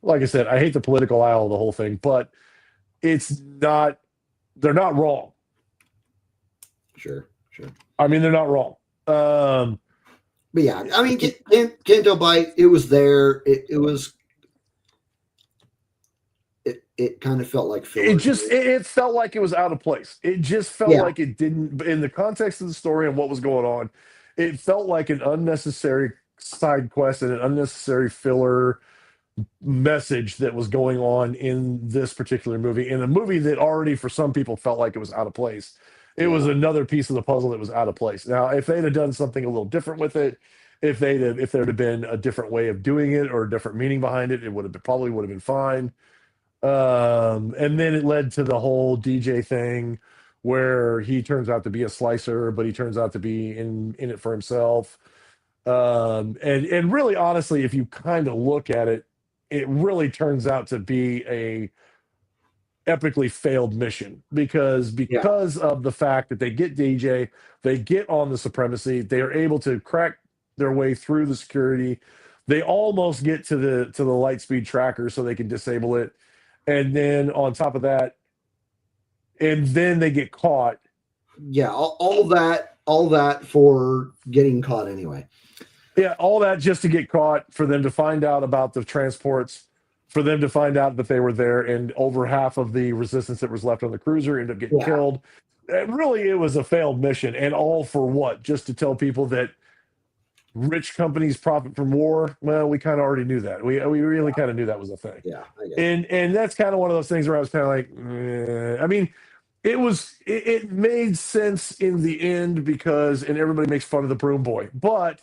like I said, I hate the political aisle of the whole thing, but they're not wrong. Sure. I mean, they're not wrong. But yeah, I mean, Canto Bite, it was there. it kind of felt like filler. It felt like it was out of place. It just felt Yeah. like it didn't, in the context of the story and what was going on, it felt like an unnecessary side quest and an unnecessary filler message that was going on in this particular movie, in a movie that already for some people felt like it was out of place. It was another piece of the puzzle that was out of place. Now, if they'd have done something a little different with it, if there'd have been a different way of doing it or a different meaning behind it, probably would have been fine. And then it led to the whole DJ thing where he turns out to be a slicer, but he turns out to be in it for himself. And really, honestly, if you kind of look at it, it really turns out to be a epically failed mission because of the fact that they get DJ, they get on the supremacy, they are able to crack their way through the security, they almost get to the Lightspeed tracker so they can disable it, and then on top of that, and then they get caught. Yeah, all that for getting caught anyway. Yeah, all that just to get caught, for them to find out about the transports, for them to find out that they were there, and over half of the resistance that was left on the cruiser ended up getting killed. And really, it was a failed mission, and all for what? Just to tell people that rich companies profit from war? Well, we kind of already knew that. We really kind of knew that was a thing. Yeah, I guess. And that's kind of one of those things where I was kind of like, I mean, it made sense in the end because, and everybody makes fun of the broom boy, but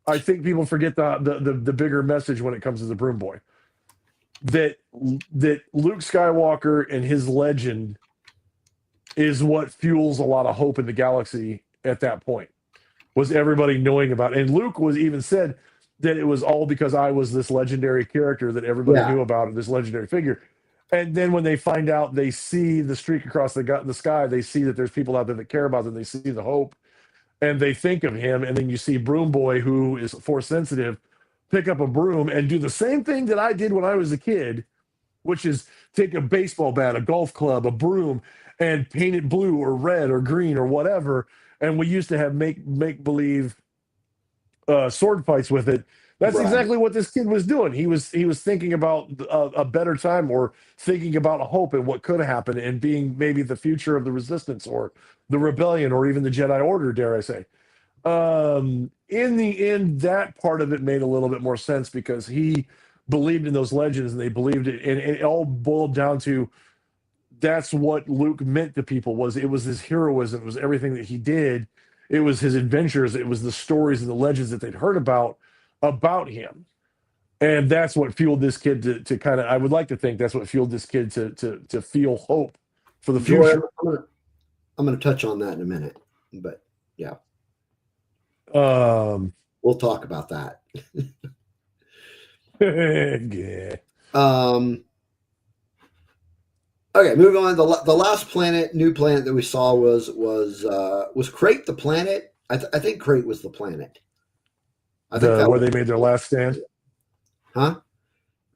I think people forget the bigger message when it comes to the broom boy. That Luke Skywalker and his legend is what fuels a lot of hope in the galaxy at that point. Was everybody knowing about it. And Luke was even said that it was all because I was this legendary character that everybody knew about, this legendary figure. And then when they find out, they see the streak across the sky, they see that there's people out there that care about them, they see the hope. And they think of him, and then you see Broom Boy, who is force sensitive, pick up a broom and do the same thing that I did when I was a kid, which is take a baseball bat, a golf club, a broom, and paint it blue or red or green or whatever. And we used to have make believe sword fights with it. That's exactly what this kid was doing. He was thinking about a better time, or thinking about a hope and what could happen, and being maybe the future of the resistance or the rebellion or even the Jedi Order, dare I say. In the end, that part of it made a little bit more sense because he believed in those legends and they believed it, and it all boiled down to that's what Luke meant to people. It was his heroism, it was everything that he did, it was his adventures, it was the stories and the legends that they'd heard about him. And that's what fueled this kid to kind of, I would like to think that's what fueled this kid to feel hope for the future. I'm going to touch on that in a minute, but yeah. We'll talk about that. Yeah. Okay, moving on. The last new planet that we saw was Crate the planet. I think Crate was the planet. I think where they made their last stand. Huh?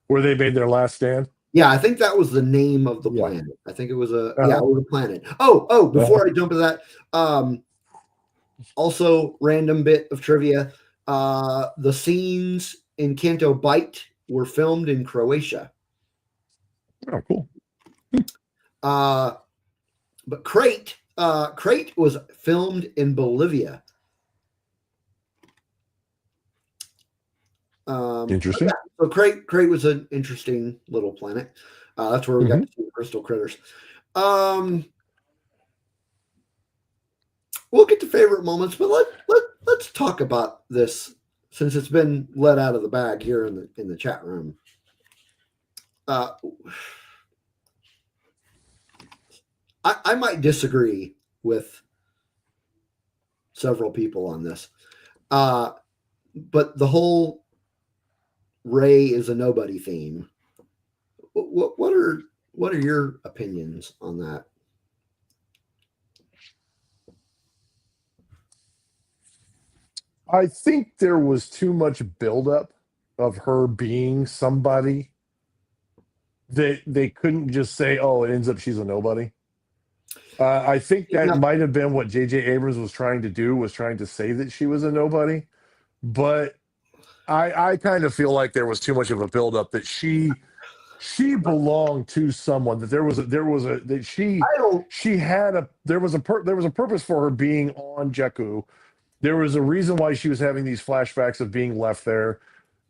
Where they made their last stand. Yeah, I think that was the name of the planet. I think it was it was a planet. Oh, before I jump into that, also random bit of trivia. The scenes in Canto Bight were filmed in Croatia. Oh, cool. But Crate was filmed in Bolivia. Interesting. Yeah, so Crate was an interesting little planet. That's where we got to see the crystal critters. We'll get to favorite moments, but let's talk about this since it's been let out of the bag here in the chat room. I might disagree with several people on this, but the whole Rey is a nobody theme. What are your opinions on that? I think there was too much buildup of her being somebody that they couldn't just say, "Oh, it ends up she's a nobody." I think that might have been what J.J. Abrams was trying to do, was trying to say that she was a nobody. But I kind of feel like there was too much of a buildup that she she belonged to someone. That there was a that I don't. she had a there was a purpose for her being on Jakku. There was a reason why she was having these flashbacks of being left there,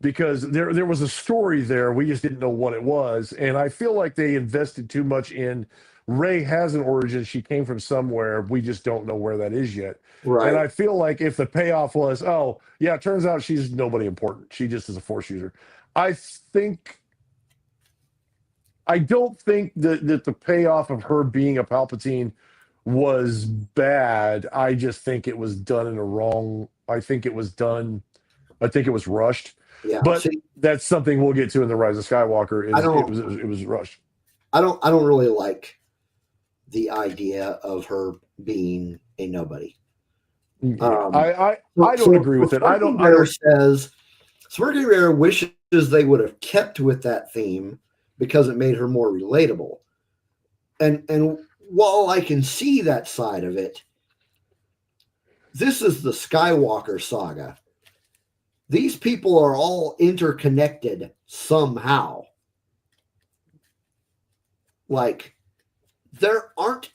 because there was a story there. We just didn't know what it was, and I feel like they invested too much in. Rey has an origin. She came from somewhere. We just don't know where that is yet. Right. And I feel like if the payoff was, oh yeah, it turns out she's nobody important. She just is a Force user. I don't think that the payoff of her being a Palpatine was bad. I just think it was done in a wrong. I think it was rushed. Yeah. But See, that's something we'll get to in the Rise of Skywalker. It was rushed. I don't really like the idea of her being a nobody. I don't agree with it. I don't. Says Smirky Bear wishes they would have kept with that theme because it made her more relatable. And while I can see that side of it, this is the Skywalker saga. These people are all interconnected somehow. Like, there aren't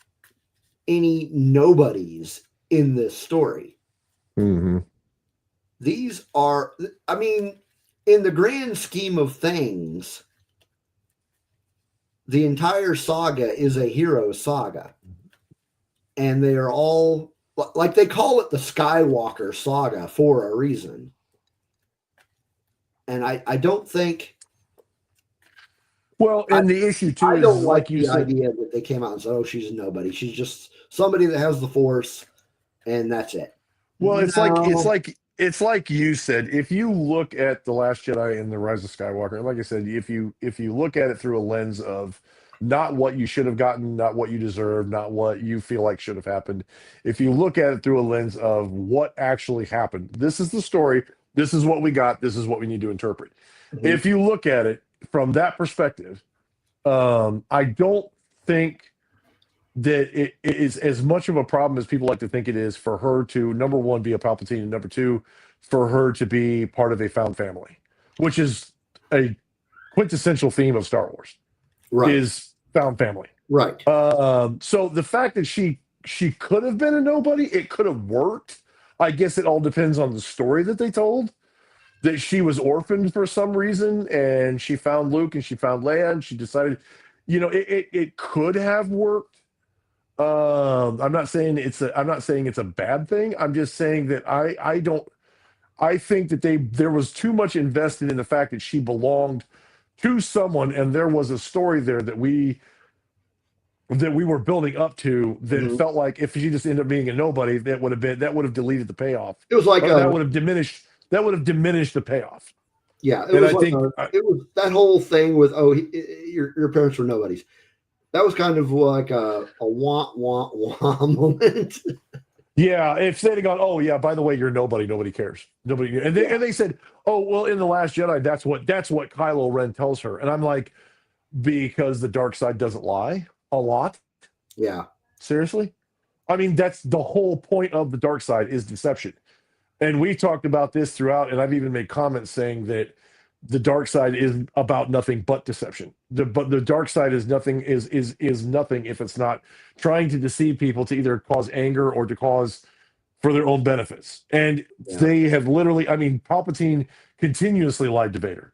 any nobodies in this story. Mm-hmm. These are, I mean, in the grand scheme of things, the entire saga is a hero saga. And they are all, like, they call it the Skywalker saga for a reason. And I don't think. Well, and the issue too I is, don't like you the said, idea that they came out and said, "Oh, she's a nobody. She's just somebody that has the Force, and that's it." well, it's like you said. If you look at the Last Jedi and the Rise of Skywalker, like I said, if you look at it through a lens of not what you should have gotten, not what you deserve, not what you feel like should have happened, if you look at it through a lens of what actually happened, this is the story. This is what we got. This is what we need to interpret. Mm-hmm. If you look at it from that perspective, I don't think that it is as much of a problem as people like to think it is for her to, number one, be a Palpatine, and number two, for her to be part of a found family, which is a quintessential theme of Star Wars, Right. is found family. Right. So the fact that she could have been a nobody, it could have worked. I guess it all depends on the story that they told. That she was orphaned for some reason, and she found Luke and she found Leia, and she decided, it could have worked. I'm not saying it's a bad thing. I'm just saying that I think that there was too much invested in the fact that she belonged to someone, and there was a story there that we were building up to that Mhm. felt like if she just ended up being a nobody, that would have deleted the payoff. It was like that would have diminished the payoff. Yeah, And I think it was that whole thing with your parents were nobodies. That was kind of like a wah wah wah moment. Yeah, if they'd have gone, oh yeah, by the way, you're nobody cares, nobody, and they said, oh well, in the Last Jedi, that's what Kylo Ren tells her, and I'm like, because the dark side doesn't lie a lot. Yeah, seriously, I mean that's the whole point of the dark side is deception, and we talked about this throughout, and I've even made comments saying that the dark side is about nothing but deception. But the dark side is nothing is nothing if it's not trying to deceive people to either cause anger or to cause for their own benefits. And they have literally, I mean, Palpatine continuously lied to Vader.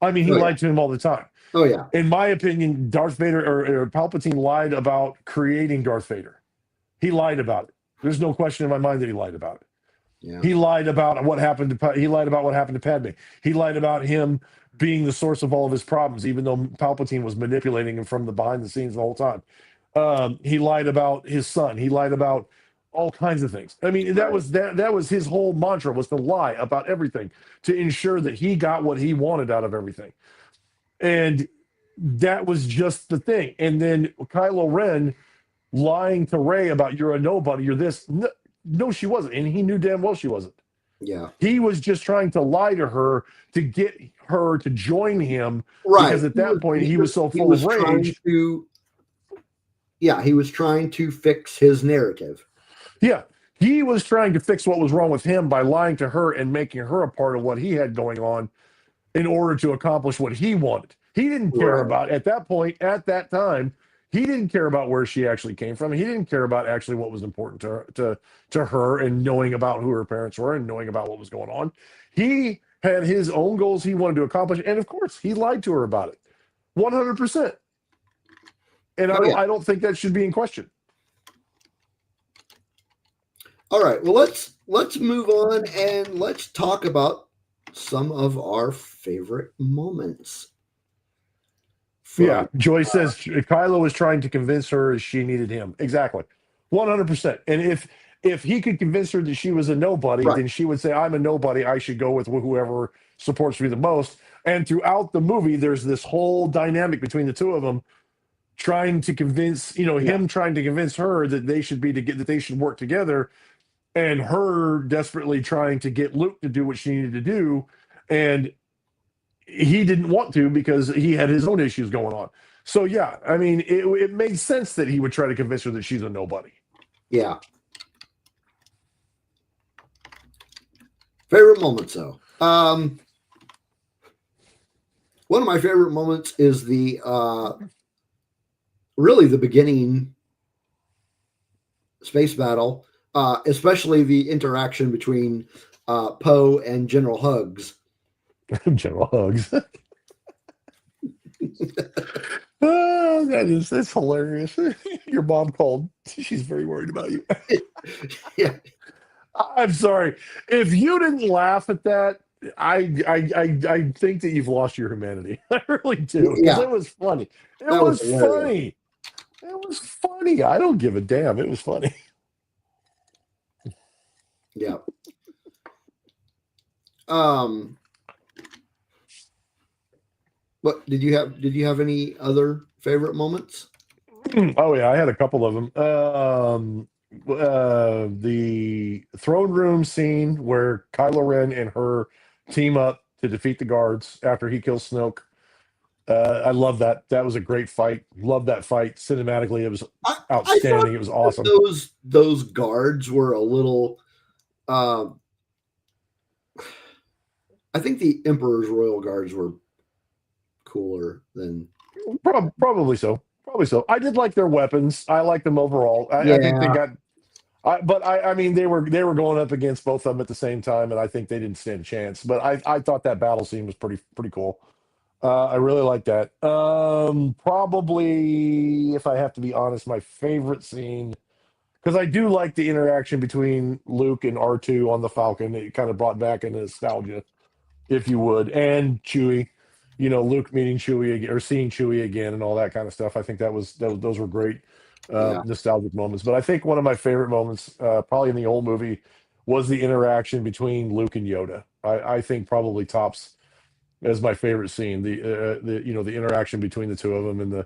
I mean, he lied to him all the time. Oh yeah. In my opinion, Darth Vader or Palpatine lied about creating Darth Vader. He lied about it. There's no question in my mind that he lied about it. Yeah. He lied about what happened to Padme. He lied about him being the source of all of his problems, even though Palpatine was manipulating him from the behind the scenes the whole time. He lied about his son. He lied about all kinds of things. I mean, that was his whole mantra, was to lie about everything to ensure that he got what he wanted out of everything. And that was just the thing. And then Kylo Ren lying to Rey about you're a nobody, you're this. No, she wasn't. And he knew damn well she wasn't. Yeah. He was just trying to lie to her to get her to join him. Right. Because at that point, he was so full of rage. He was trying to fix his narrative. Yeah. He was trying to fix what was wrong with him by lying to her and making her a part of what he had going on in order to accomplish what he wanted. He didn't care Right. about, at that point, at that time, he didn't care about where she actually came from. He didn't care about actually what was important to her and knowing about who her parents were and knowing about what was going on. He had his own goals he wanted to accomplish, and of course, he lied to her about it, 100%. And Oh, yeah. I don't think that should be in question. All right. Well, let's move on and let's talk about some of our favorite moments. Yeah, Joy says Kylo was trying to convince her she needed him. Exactly, 100%. And if he could convince her that she was a nobody, Right. then she would say, "I'm a nobody. I should go with whoever supports me the most." And throughout the movie, there's this whole dynamic between the two of them, trying to convince him trying to convince her that they should that they should work together, and her desperately trying to get Luke to do what she needed to do, and he didn't want to because he had his own issues going on. So yeah, I mean, it made sense that he would try to convince her that she's a nobody. Yeah. Favorite moments, though. One of my favorite moments is the really the beginning space battle, especially the interaction between Poe and General Hugs. General Hugs. Oh, that's hilarious. Your mom called. She's very worried about you. Yeah. I'm sorry. If you didn't laugh at that, I think that you've lost your humanity. I really do. Because Yeah. it was funny. It That was was hilarious. funny. It was funny. I don't give a damn. It was funny. Yeah. What did you have any other favorite moments? Oh yeah, I had a couple of them. The throne room scene where Kylo Ren and her team up to defeat the guards after he kills Snoke. I love that. That was a great fight. Love that fight. Cinematically, it was outstanding. It was awesome. Those guards were a little. I think the Emperor's Royal Guards were cooler than. Probably so. Probably so. I did like their weapons. I like them overall. I think they got. I mean, they were going up against both of them at the same time, and I think they didn't stand a chance. But I thought that battle scene was pretty cool. I really like that. Probably, if I have to be honest, my favorite scene, because I do like the interaction between Luke and R2 on the Falcon. It kind of brought back into nostalgia, if you would, and Chewie. Luke meeting Chewie again, or seeing Chewie again, and all that kind of stuff. I think those were great nostalgic moments. But I think one of my favorite moments, probably in the old movie, was the interaction between Luke and Yoda. I think probably tops as my favorite scene. The interaction between the two of them, and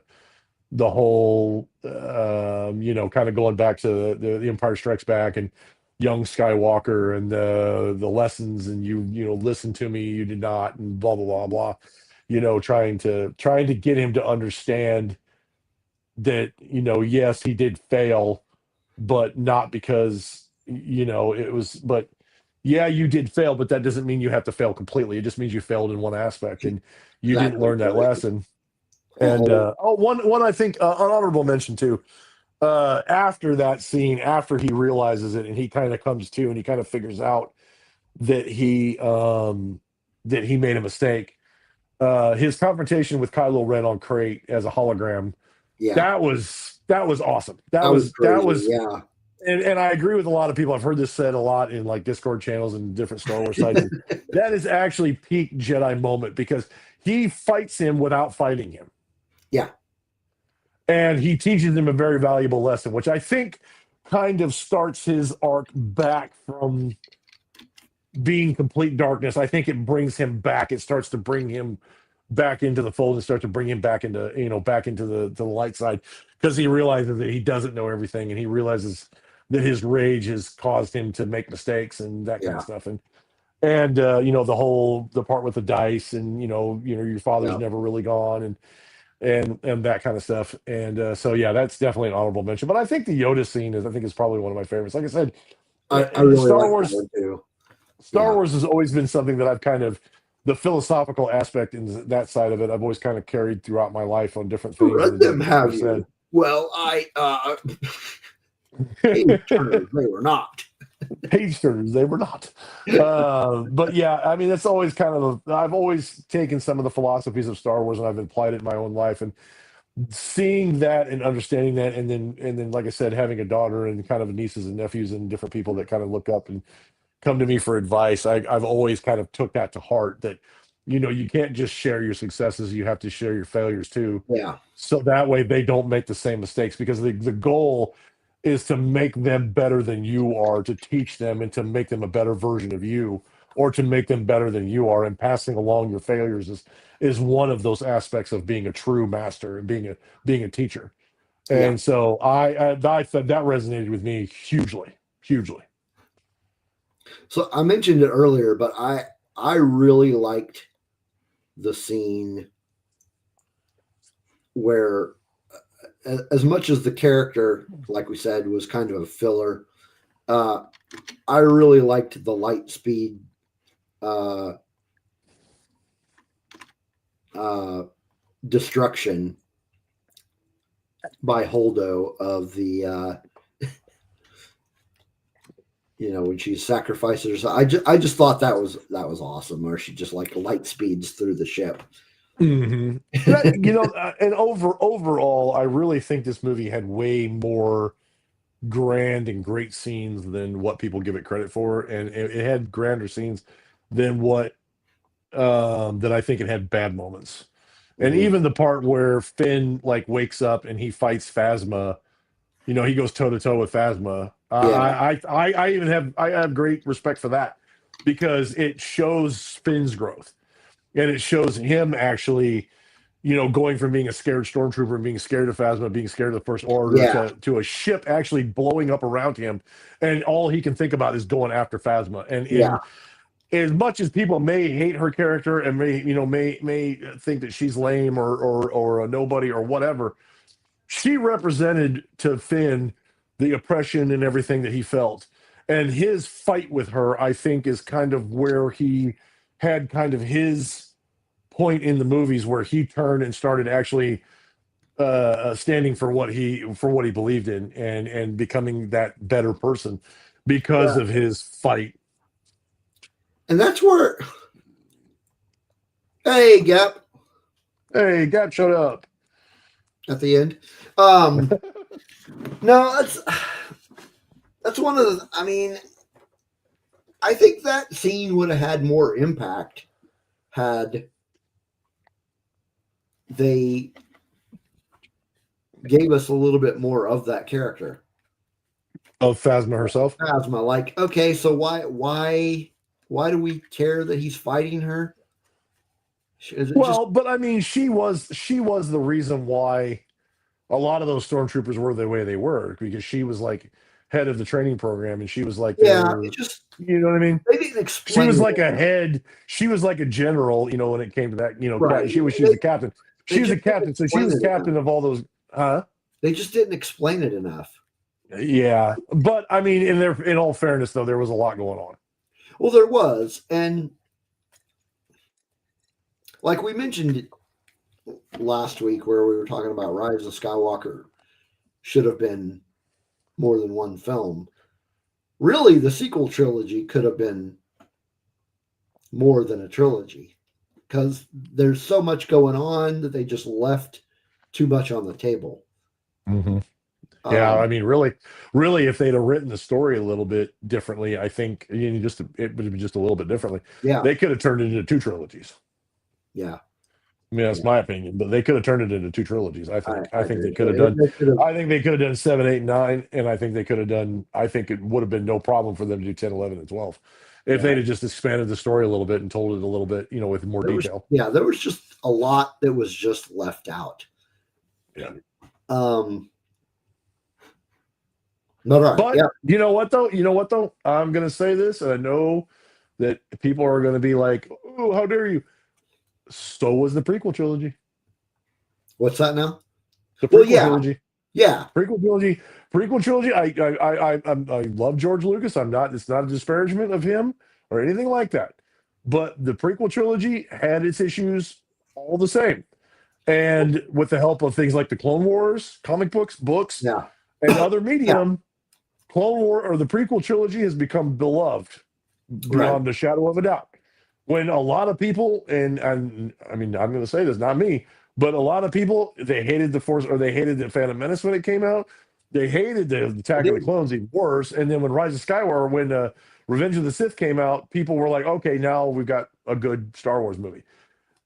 the whole kind of going back to the Empire Strikes Back and young Skywalker and the lessons, and you listen to me, you did not, and blah blah blah blah. Trying to get him to understand that yes, he did fail, but not because it was, but yeah, you did fail, but that doesn't mean you have to fail completely. It just means you failed in one aspect and you didn't learn that lesson. And one I think an honorable mention too. After that scene, after he realizes it and he kind of comes to and he kind of figures out that he made a mistake. His confrontation with Kylo Ren on Crate as a hologram, that was awesome. That was yeah. And I agree with a lot of people. I've heard this said a lot in like Discord channels and different Star Wars sites. That is actually peak Jedi moment because he fights him without fighting him. Yeah. And he teaches him a very valuable lesson, which I think kind of starts his arc back from being complete darkness. I think it brings him back. It starts to bring him back into the fold and start to bring him back into the light side, because he realizes that he doesn't know everything, and he realizes that his rage has caused him to make mistakes and that kind of stuff. And the part with the dice and your father's never really gone and that kind of stuff. And so yeah, that's definitely an honorable mention. But I think the Yoda scene is probably one of my favorites. Like I said, I really Star like Wars that one too. Star Wars has always been something that I've kind of the philosophical aspect in that side of it, I've always kind of carried throughout my life on different things. Read And them, like have you you? Well, page turners, they were not. page turners, they were not. But yeah, I mean, that's always kind of, I've always taken some of the philosophies of Star Wars and I've applied it in my own life. And seeing that and understanding that, and then, like I said, having a daughter and kind of nieces and nephews and different people that kind of look up and come to me for advice, I've always kind of took that to heart that, you can't just share your successes, you have to share your failures too. Yeah. So that way they don't make the same mistakes, because the goal is to make them better than you are, to teach them and to make them a better version of you, or to make them better than you are. And passing along your failures is one of those aspects of being a true master and being a teacher. Yeah. And so I thought that resonated with me hugely. So I mentioned it earlier, but I really liked the scene where, as much as the character, like we said, was kind of a filler, I really liked the light speed destruction by Holdo of the when she sacrifices herself. I just thought that was awesome, where she just like light speeds through the ship. Mm-hmm. And overall, I really think this movie had way more grand and great scenes than what people give it credit for, and it had grander scenes than what that I think it had bad moments. And Mhm. even the part where Finn like wakes up and he fights Phasma, he goes toe to toe with Phasma. Yeah. I have great respect for that, because it shows Finn's growth, and it shows him actually, going from being a scared stormtrooper and being scared of Phasma, being scared of the First Order, Yeah. to a ship actually blowing up around him, and all he can think about is going after Phasma. And Yeah. as much as people may hate her character and may think that she's lame or a nobody or whatever, she represented to Finn the oppression and everything that he felt. And his fight with her, I think, is kind of where he had kind of his point in the movies, where he turned and started actually standing for what he believed in, and becoming that better person because Yeah. of his fight. And that's where, hey, Gap, Hey, Gap showed up. at the end. No, that's one of the. I mean, I think that scene would have had more impact had they gave us a little bit more of that character Of Phasma herself. Phasma. Like, okay, so why do we care that he's fighting her? Is it just But I mean, she was the reason why a lot of those stormtroopers were the way they were, because she was like head of the training program, and she was like yeah? their, It just you know what I mean? they didn't She explain was it like a enough. head. She was like a general, when it came to that, Right. she was They, the captain. they She was a just didn't captain, so she explain was it enough. captain of all those. Huh? They just didn't explain it enough. Yeah, but I mean, in all fairness, though, there was a lot going on. Well, there was, and like we mentioned last week, where we were talking about Rise of Skywalker should have been more than one film. Really, the sequel trilogy could have been more than a trilogy, because there's so much going on that they just left too much on the table. Mm-hmm. Yeah, I mean, really, if they'd have written the story a little bit differently, I think it would have been just a little bit differently. Yeah. They could have turned it into 2 trilogies. Yeah. I mean, that's my opinion, but they could have turned it into 2 trilogies. I think. I think agree. they could have done. I think they could have done 7, 8, 9, and I think they could have done. I think it would have been no problem for them to do 10, 11, and 12, if they'd have just expanded the story a little bit and told it a little bit, with more detail. There was just a lot that was just left out. Yeah. But you know what though? I'm gonna say this, and I know that people are gonna be like, "Oh, how dare you?" So was the prequel trilogy. What's that now? The prequel trilogy. Yeah. Prequel trilogy. I love George Lucas. It's not a disparagement of him or anything like that. but the prequel trilogy had its issues all the same. And with the help of things like the Clone Wars, comic books, Yeah. and other medium, Clone War or the prequel trilogy has become beloved beyond the shadow of a doubt. When a lot of people, and I mean, I'm going to say this, not me, but a lot of people, they hated the Force, or they hated the Phantom Menace when it came out. They hated the Attack of the Clones even worse. And then when Rise of Skywalker, when Revenge of the Sith came out, people were like, okay, now we've got a good Star Wars movie.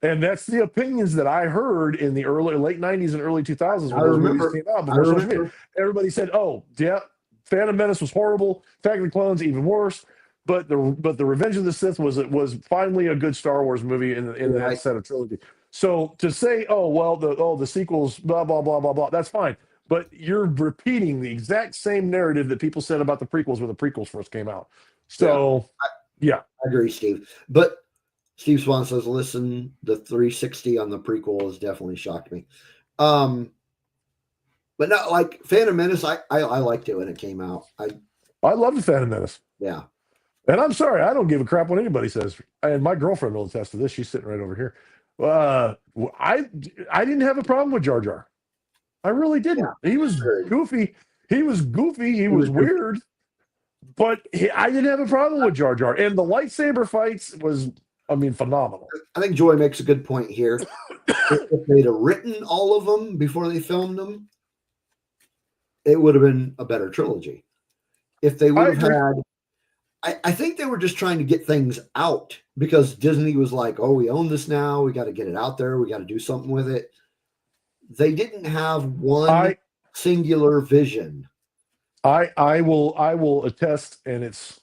And that's the opinions that I heard in the late 90s and early 2000s when those movies came out before social media. Everybody said, oh, yeah, Phantom Menace was horrible. Attack of the Clones, even worse. But the Revenge of the Sith was finally a good Star Wars movie in that set of trilogy. So to say, oh, well, the sequels, blah, blah, blah, blah, blah, that's fine. But you're repeating the exact same narrative that people said about the prequels when the prequels first came out. So, yeah. I agree, Steve. But Steve Swan says, listen, the 360 on the prequel has definitely shocked me. But not like Phantom Menace, I liked it when it came out. I love the Phantom Menace. Yeah. And I'm sorry, I don't give a crap what anybody says. And my girlfriend will attest to this. She's sitting right over here. I didn't have a problem with Jar Jar. I really didn't. Yeah, he was goofy. He was goofy. He was weird. But I didn't have a problem with Jar Jar. And the lightsaber fights was, I mean, phenomenal. I think Joy makes a good point here. If they'd have written all of them before they filmed them, it would have been a better trilogy. If they would have had, I think they were just trying to get things out because Disney was like, oh, we own this now. We got to get it out there. We got to do something with it. They didn't have one singular vision. I will attest, and it's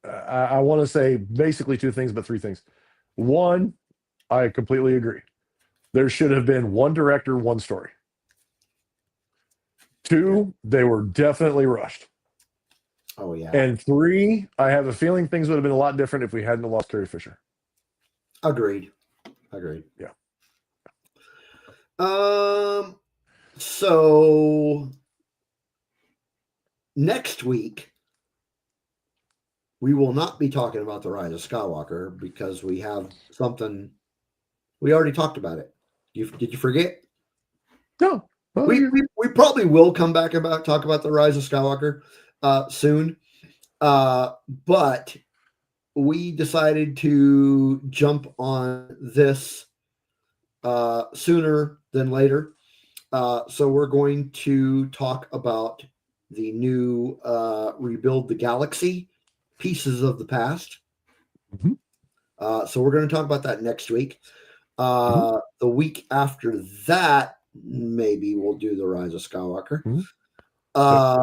I want to say basically two things, but three things. One, I completely agree. There should have been one director, one story. Two, they were definitely rushed. Oh, yeah. And three, I have a feeling things would have been a lot different if we hadn't lost Carrie Fisher. Agreed. Yeah. So next week, we will not be talking about the Rise of Skywalker because we have something. We already talked about it. Did you forget? No. We probably will come back talk about the Rise of Skywalker soon. But we decided to jump on this sooner than later. So we're going to talk about the new Rebuild the Galaxy, Pieces of the Past. Mm-hmm. So we're going to talk about that next week. The week after that, maybe we'll do the Rise of Skywalker.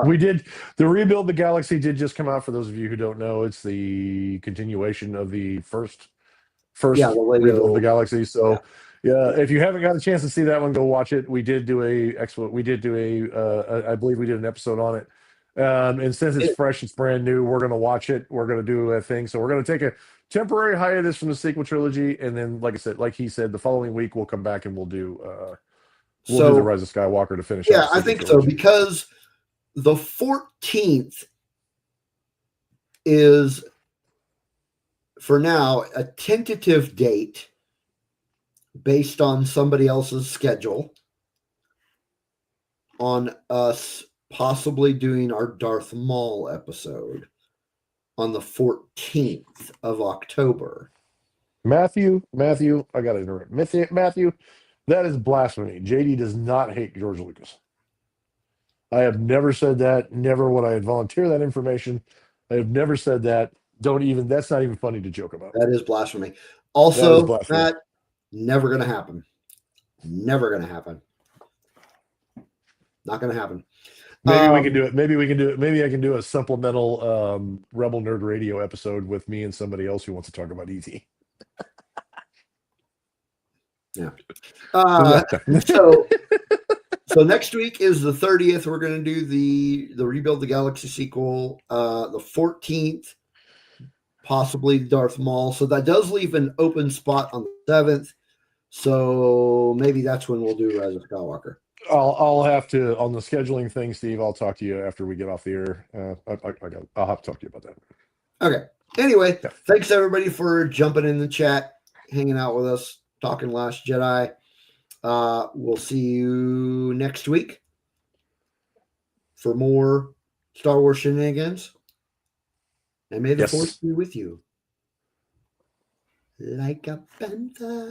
We did the Rebuild the Galaxy did just come out. For those of you who don't know, it's the continuation of the first Rebuild the Galaxy. So yeah, if you haven't got a chance to see that one, go watch it. We did do I believe we did an episode on it. And since it's fresh, it's brand new, we're going to watch it. We're going to do a thing. So we're going to take a temporary hiatus from the sequel trilogy. And then, like I said, like he said, the following week, we'll come back and we'll do the Rise of Skywalker to finish. Yeah, I think so, because the 14th is, for now, a tentative date based on somebody else's schedule on us possibly doing our Darth Maul episode on the 14th of October. Matthew, I got to interrupt. Matthew, that is blasphemy. JD does not hate George Lucas. I have never said that. Never would I volunteer that information. I have never said that. That's not even funny to joke about. That is blasphemy. Also, that never going to happen. Never going to happen. Not going to happen. Maybe we can do it. Maybe I can do a supplemental Rebel Nerd Radio episode with me and somebody else who wants to talk about ET. Yeah. So next week is the 30th. We're going to do the Rebuild the Galaxy sequel. The 14th, possibly Darth Maul. So that does leave an open spot on the 7th. So maybe that's when we'll do Rise of Skywalker. I'll have to, on the scheduling thing, Steve, I'll talk to you after we get off the air. I'll have to talk to you about that. Okay. Anyway, Yeah. thanks everybody for jumping in the chat, hanging out with us, talking Last Jedi. We'll see you next week for more Star Wars shenanigans. And may the Yes. Force be with you. Like a panther.